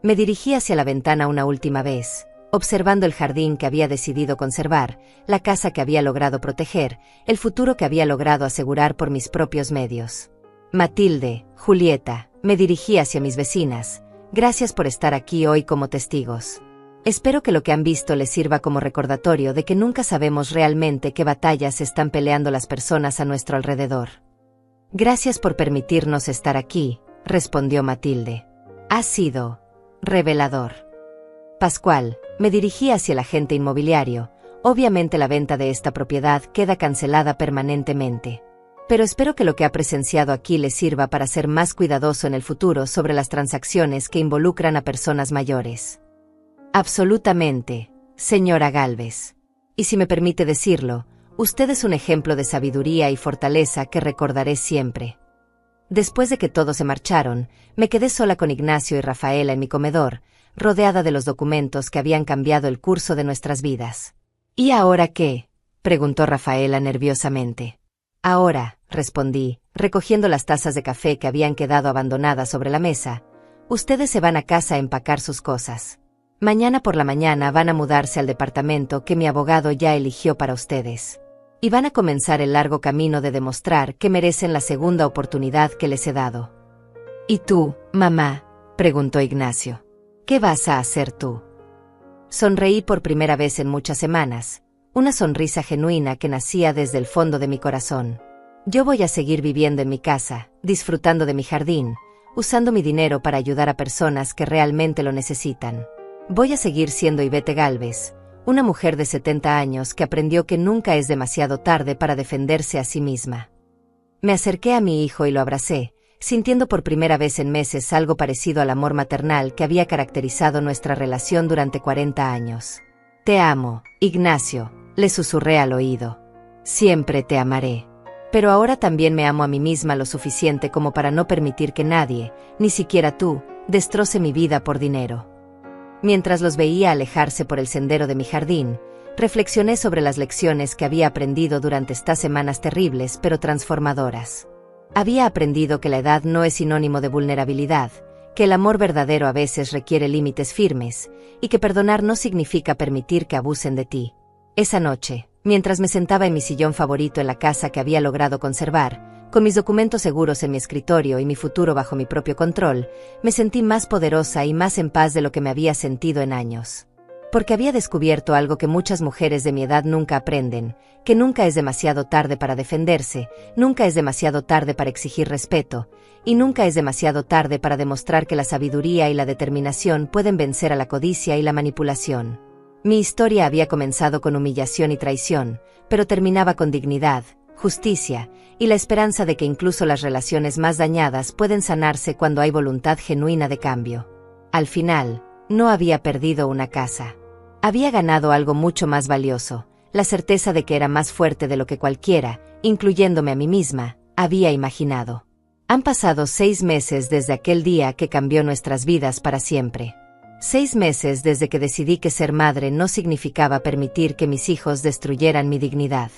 S1: Me dirigí hacia la ventana una última vez, observando el jardín que había decidido conservar, la casa que había logrado proteger, el futuro que había logrado asegurar por mis propios medios. Matilde, Julieta, me dirigí hacia mis vecinas. Gracias por estar aquí hoy como testigos. Espero que lo que han visto les sirva como recordatorio de que nunca sabemos realmente qué batallas están peleando las personas a nuestro alrededor. Gracias por permitirnos estar aquí, respondió Matilde. Ha sido revelador. Pascual, me dirigí hacia el agente inmobiliario. Obviamente la venta de esta propiedad queda cancelada permanentemente. Pero espero que lo que ha presenciado aquí le sirva para ser más cuidadoso en el futuro sobre las transacciones que involucran a personas mayores. Absolutamente, señora Gálvez. Y si me permite decirlo, usted es un ejemplo de sabiduría y fortaleza que recordaré siempre. Después de que todos se marcharon, me quedé sola con Ignacio y Rafaela en mi comedor, rodeada de los documentos que habían cambiado el curso de nuestras vidas. ¿Y ahora qué?, preguntó Rafaela nerviosamente. Ahora, respondí, recogiendo las tazas de café que habían quedado abandonadas sobre la mesa, ustedes se van a casa a empacar sus cosas. Mañana por la mañana van a mudarse al departamento que mi abogado ya eligió para ustedes. Y van a comenzar el largo camino de demostrar que merecen la segunda oportunidad que les he dado. ¿Y tú, mamá?, preguntó Ignacio. ¿Qué vas a hacer tú? Sonreí por primera vez en muchas semanas, una sonrisa genuina que nacía desde el fondo de mi corazón. Yo voy a seguir viviendo en mi casa, disfrutando de mi jardín, usando mi dinero para ayudar a personas que realmente lo necesitan. Voy a seguir siendo Ivete Gálvez, una mujer de 70 años que aprendió que nunca es demasiado tarde para defenderse a sí misma. Me acerqué a mi hijo y lo abracé, sintiendo por primera vez en meses algo parecido al amor maternal que había caracterizado nuestra relación durante 40 años. Te amo, Ignacio, le susurré al oído. Siempre te amaré. Pero ahora también me amo a mí misma lo suficiente como para no permitir que nadie, ni siquiera tú, destroce mi vida por dinero. Mientras los veía alejarse por el sendero de mi jardín, reflexioné sobre las lecciones que había aprendido durante estas semanas terribles pero transformadoras. Había aprendido que la edad no es sinónimo de vulnerabilidad, que el amor verdadero a veces requiere límites firmes, y que perdonar no significa permitir que abusen de ti. Esa noche, mientras me sentaba en mi sillón favorito en la casa que había logrado conservar, con mis documentos seguros en mi escritorio y mi futuro bajo mi propio control, me sentí más poderosa y más en paz de lo que me había sentido en años. Porque había descubierto algo que muchas mujeres de mi edad nunca aprenden, que nunca es demasiado tarde para defenderse, nunca es demasiado tarde para exigir respeto, y nunca es demasiado tarde para demostrar que la sabiduría y la determinación pueden vencer a la codicia y la manipulación. Mi historia había comenzado con humillación y traición, pero terminaba con dignidad, justicia, y la esperanza de que incluso las relaciones más dañadas pueden sanarse cuando hay voluntad genuina de cambio. Al final, no había perdido una casa. Había ganado algo mucho más valioso, la certeza de que era más fuerte de lo que cualquiera, incluyéndome a mí misma, había imaginado. Han pasado 6 meses desde aquel día que cambió nuestras vidas para siempre. 6 meses desde que decidí que ser madre no significaba permitir que mis hijos destruyeran mi dignidad.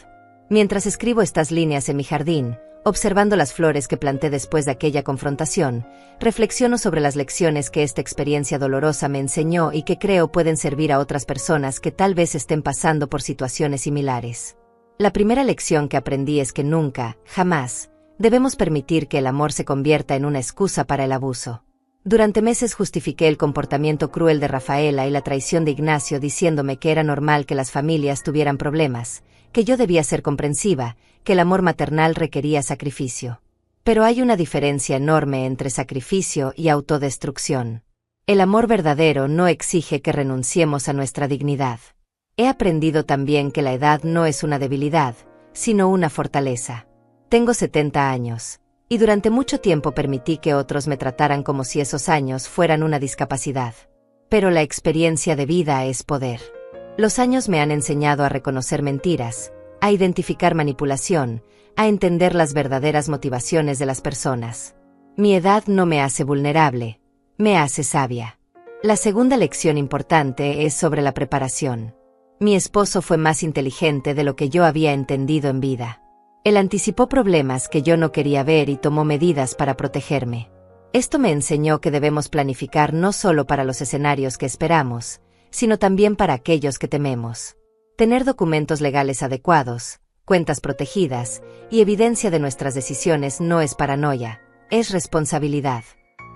S1: Mientras escribo estas líneas en mi jardín, observando las flores que planté después de aquella confrontación, reflexiono sobre las lecciones que esta experiencia dolorosa me enseñó y que creo pueden servir a otras personas que tal vez estén pasando por situaciones similares. La primera lección que aprendí es que nunca, jamás, debemos permitir que el amor se convierta en una excusa para el abuso. Durante meses justifiqué el comportamiento cruel de Rafaela y la traición de Ignacio diciéndome que era normal que las familias tuvieran problemas, que yo debía ser comprensiva, que el amor maternal requería sacrificio. Pero hay una diferencia enorme entre sacrificio y autodestrucción. El amor verdadero no exige que renunciemos a nuestra dignidad. He aprendido también que la edad no es una debilidad, sino una fortaleza. Tengo 70 años. Y durante mucho tiempo permití que otros me trataran como si esos años fueran una discapacidad. Pero la experiencia de vida es poder. Los años me han enseñado a reconocer mentiras, a identificar manipulación, a entender las verdaderas motivaciones de las personas. Mi edad no me hace vulnerable, me hace sabia. La segunda lección importante es sobre la preparación. Mi esposo fue más inteligente de lo que yo había entendido en vida. Él anticipó problemas que yo no quería ver y tomó medidas para protegerme. Esto me enseñó que debemos planificar no solo para los escenarios que esperamos, sino también para aquellos que tememos. Tener documentos legales adecuados, cuentas protegidas y evidencia de nuestras decisiones no es paranoia, es responsabilidad.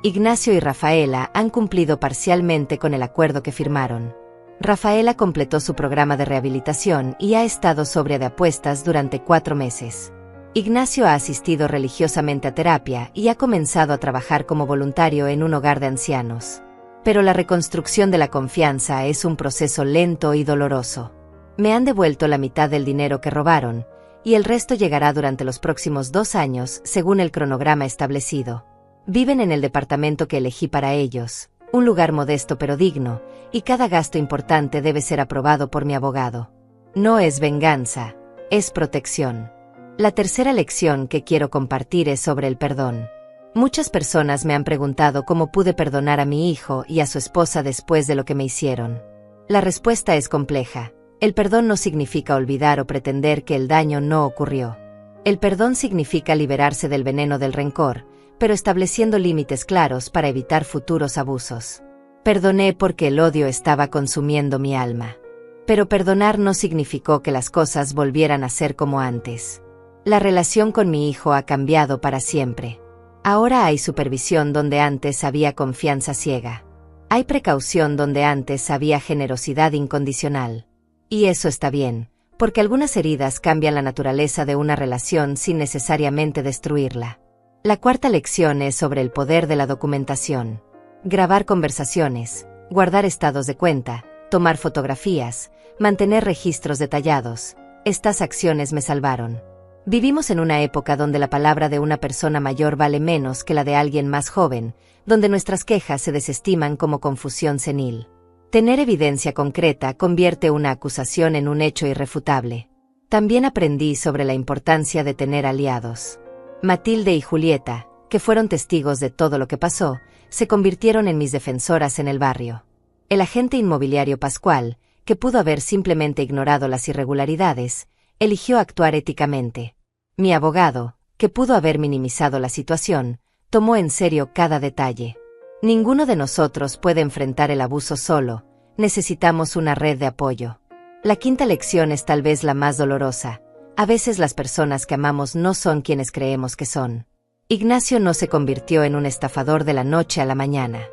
S1: Ignacio y Rafaela han cumplido parcialmente con el acuerdo que firmaron. Rafaela completó su programa de rehabilitación y ha estado sobria de apuestas durante 4 meses. Ignacio ha asistido religiosamente a terapia y ha comenzado a trabajar como voluntario en un hogar de ancianos. Pero la reconstrucción de la confianza es un proceso lento y doloroso. Me han devuelto la mitad del dinero que robaron, y el resto llegará durante los próximos 2 años según el cronograma establecido. Viven en el departamento que elegí para ellos, un lugar modesto pero digno, y cada gasto importante debe ser aprobado por mi abogado. No es venganza, es protección. La tercera lección que quiero compartir es sobre el perdón. Muchas personas me han preguntado cómo pude perdonar a mi hijo y a su esposa después de lo que me hicieron. La respuesta es compleja. El perdón no significa olvidar o pretender que el daño no ocurrió. El perdón significa liberarse del veneno del rencor, pero estableciendo límites claros para evitar futuros abusos. Perdoné porque el odio estaba consumiendo mi alma. Pero perdonar no significó que las cosas volvieran a ser como antes. La relación con mi hijo ha cambiado para siempre. Ahora hay supervisión donde antes había confianza ciega. Hay precaución donde antes había generosidad incondicional. Y eso está bien, porque algunas heridas cambian la naturaleza de una relación sin necesariamente destruirla. La cuarta lección es sobre el poder de la documentación. Grabar conversaciones, guardar estados de cuenta, tomar fotografías, mantener registros detallados. Estas acciones me salvaron. Vivimos en una época donde la palabra de una persona mayor vale menos que la de alguien más joven, donde nuestras quejas se desestiman como confusión senil. Tener evidencia concreta convierte una acusación en un hecho irrefutable. También aprendí sobre la importancia de tener aliados. Matilde y Julieta, que fueron testigos de todo lo que pasó, se convirtieron en mis defensoras en el barrio. El agente inmobiliario Pascual, que pudo haber simplemente ignorado las irregularidades, eligió actuar éticamente. Mi abogado, que pudo haber minimizado la situación, tomó en serio cada detalle. Ninguno de nosotros puede enfrentar el abuso solo, necesitamos una red de apoyo. La quinta lección es tal vez la más dolorosa. A veces las personas que amamos no son quienes creemos que son. Ignacio no se convirtió en un estafador de la noche a la mañana.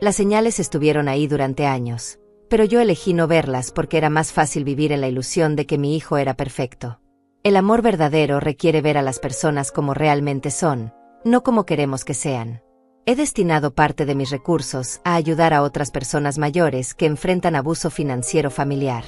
S1: Las señales estuvieron ahí durante años, pero yo elegí no verlas porque era más fácil vivir en la ilusión de que mi hijo era perfecto. El amor verdadero requiere ver a las personas como realmente son, no como queremos que sean. He destinado parte de mis recursos a ayudar a otras personas mayores que enfrentan abuso financiero familiar.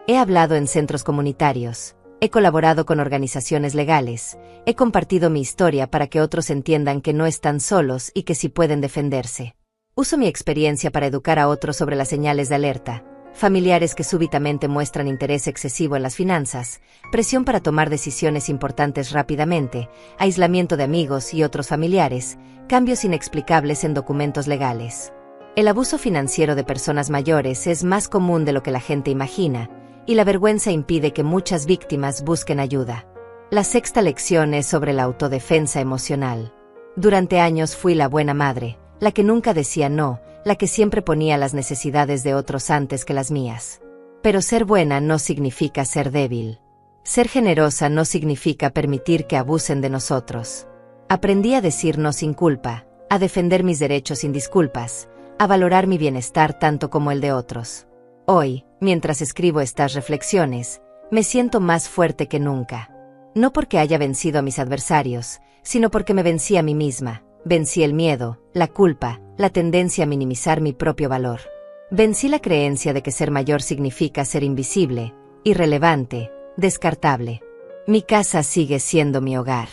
S1: He hablado en centros comunitarios, he colaborado con organizaciones legales, he compartido mi historia para que otros entiendan que no están solos y que sí pueden defenderse. Uso mi experiencia para educar a otros sobre las señales de alerta, familiares que súbitamente muestran interés excesivo en las finanzas, presión para tomar decisiones importantes rápidamente, aislamiento de amigos y otros familiares, cambios inexplicables en documentos legales. El abuso financiero de personas mayores es más común de lo que la gente imagina, y la vergüenza impide que muchas víctimas busquen ayuda. La sexta lección es sobre la autodefensa emocional. Durante años fui la buena madre, la que nunca decía no, la que siempre ponía las necesidades de otros antes que las mías. Pero ser buena no significa ser débil. Ser generosa no significa permitir que abusen de nosotros. Aprendí a decir no sin culpa, a defender mis derechos sin disculpas, a valorar mi bienestar tanto como el de otros. Hoy, mientras escribo estas reflexiones, me siento más fuerte que nunca. No porque haya vencido a mis adversarios, sino porque me vencí a mí misma. Vencí el miedo, la culpa, la tendencia a minimizar mi propio valor. Vencí la creencia de que ser mayor significa ser invisible, irrelevante, descartable. Mi casa sigue siendo mi hogar.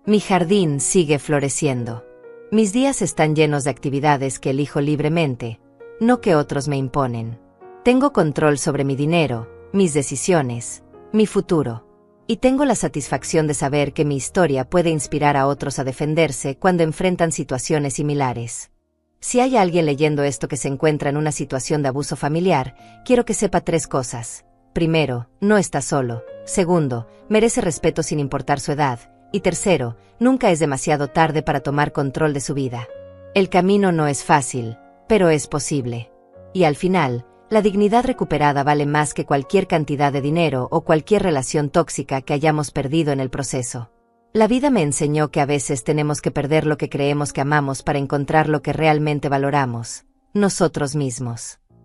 S1: Mi jardín sigue floreciendo. Mis días están llenos de actividades que elijo libremente, no que otros me imponen. Tengo control sobre mi dinero, mis decisiones, mi futuro. Y tengo la satisfacción de saber que mi historia puede inspirar a otros a defenderse cuando enfrentan situaciones similares. Si hay alguien leyendo esto que se encuentra en una situación de abuso familiar, quiero que sepa 3 cosas. Primero, no está solo. Segundo, merece respeto sin importar su edad. Y tercero, nunca es demasiado tarde para tomar control de su vida. El camino no es fácil, pero es posible. Y al final, la dignidad recuperada vale más que cualquier cantidad de dinero o cualquier relación tóxica que hayamos perdido en el proceso. La vida me enseñó que a veces tenemos que perder lo que creemos que amamos para encontrar lo que realmente valoramos, nosotros mismos.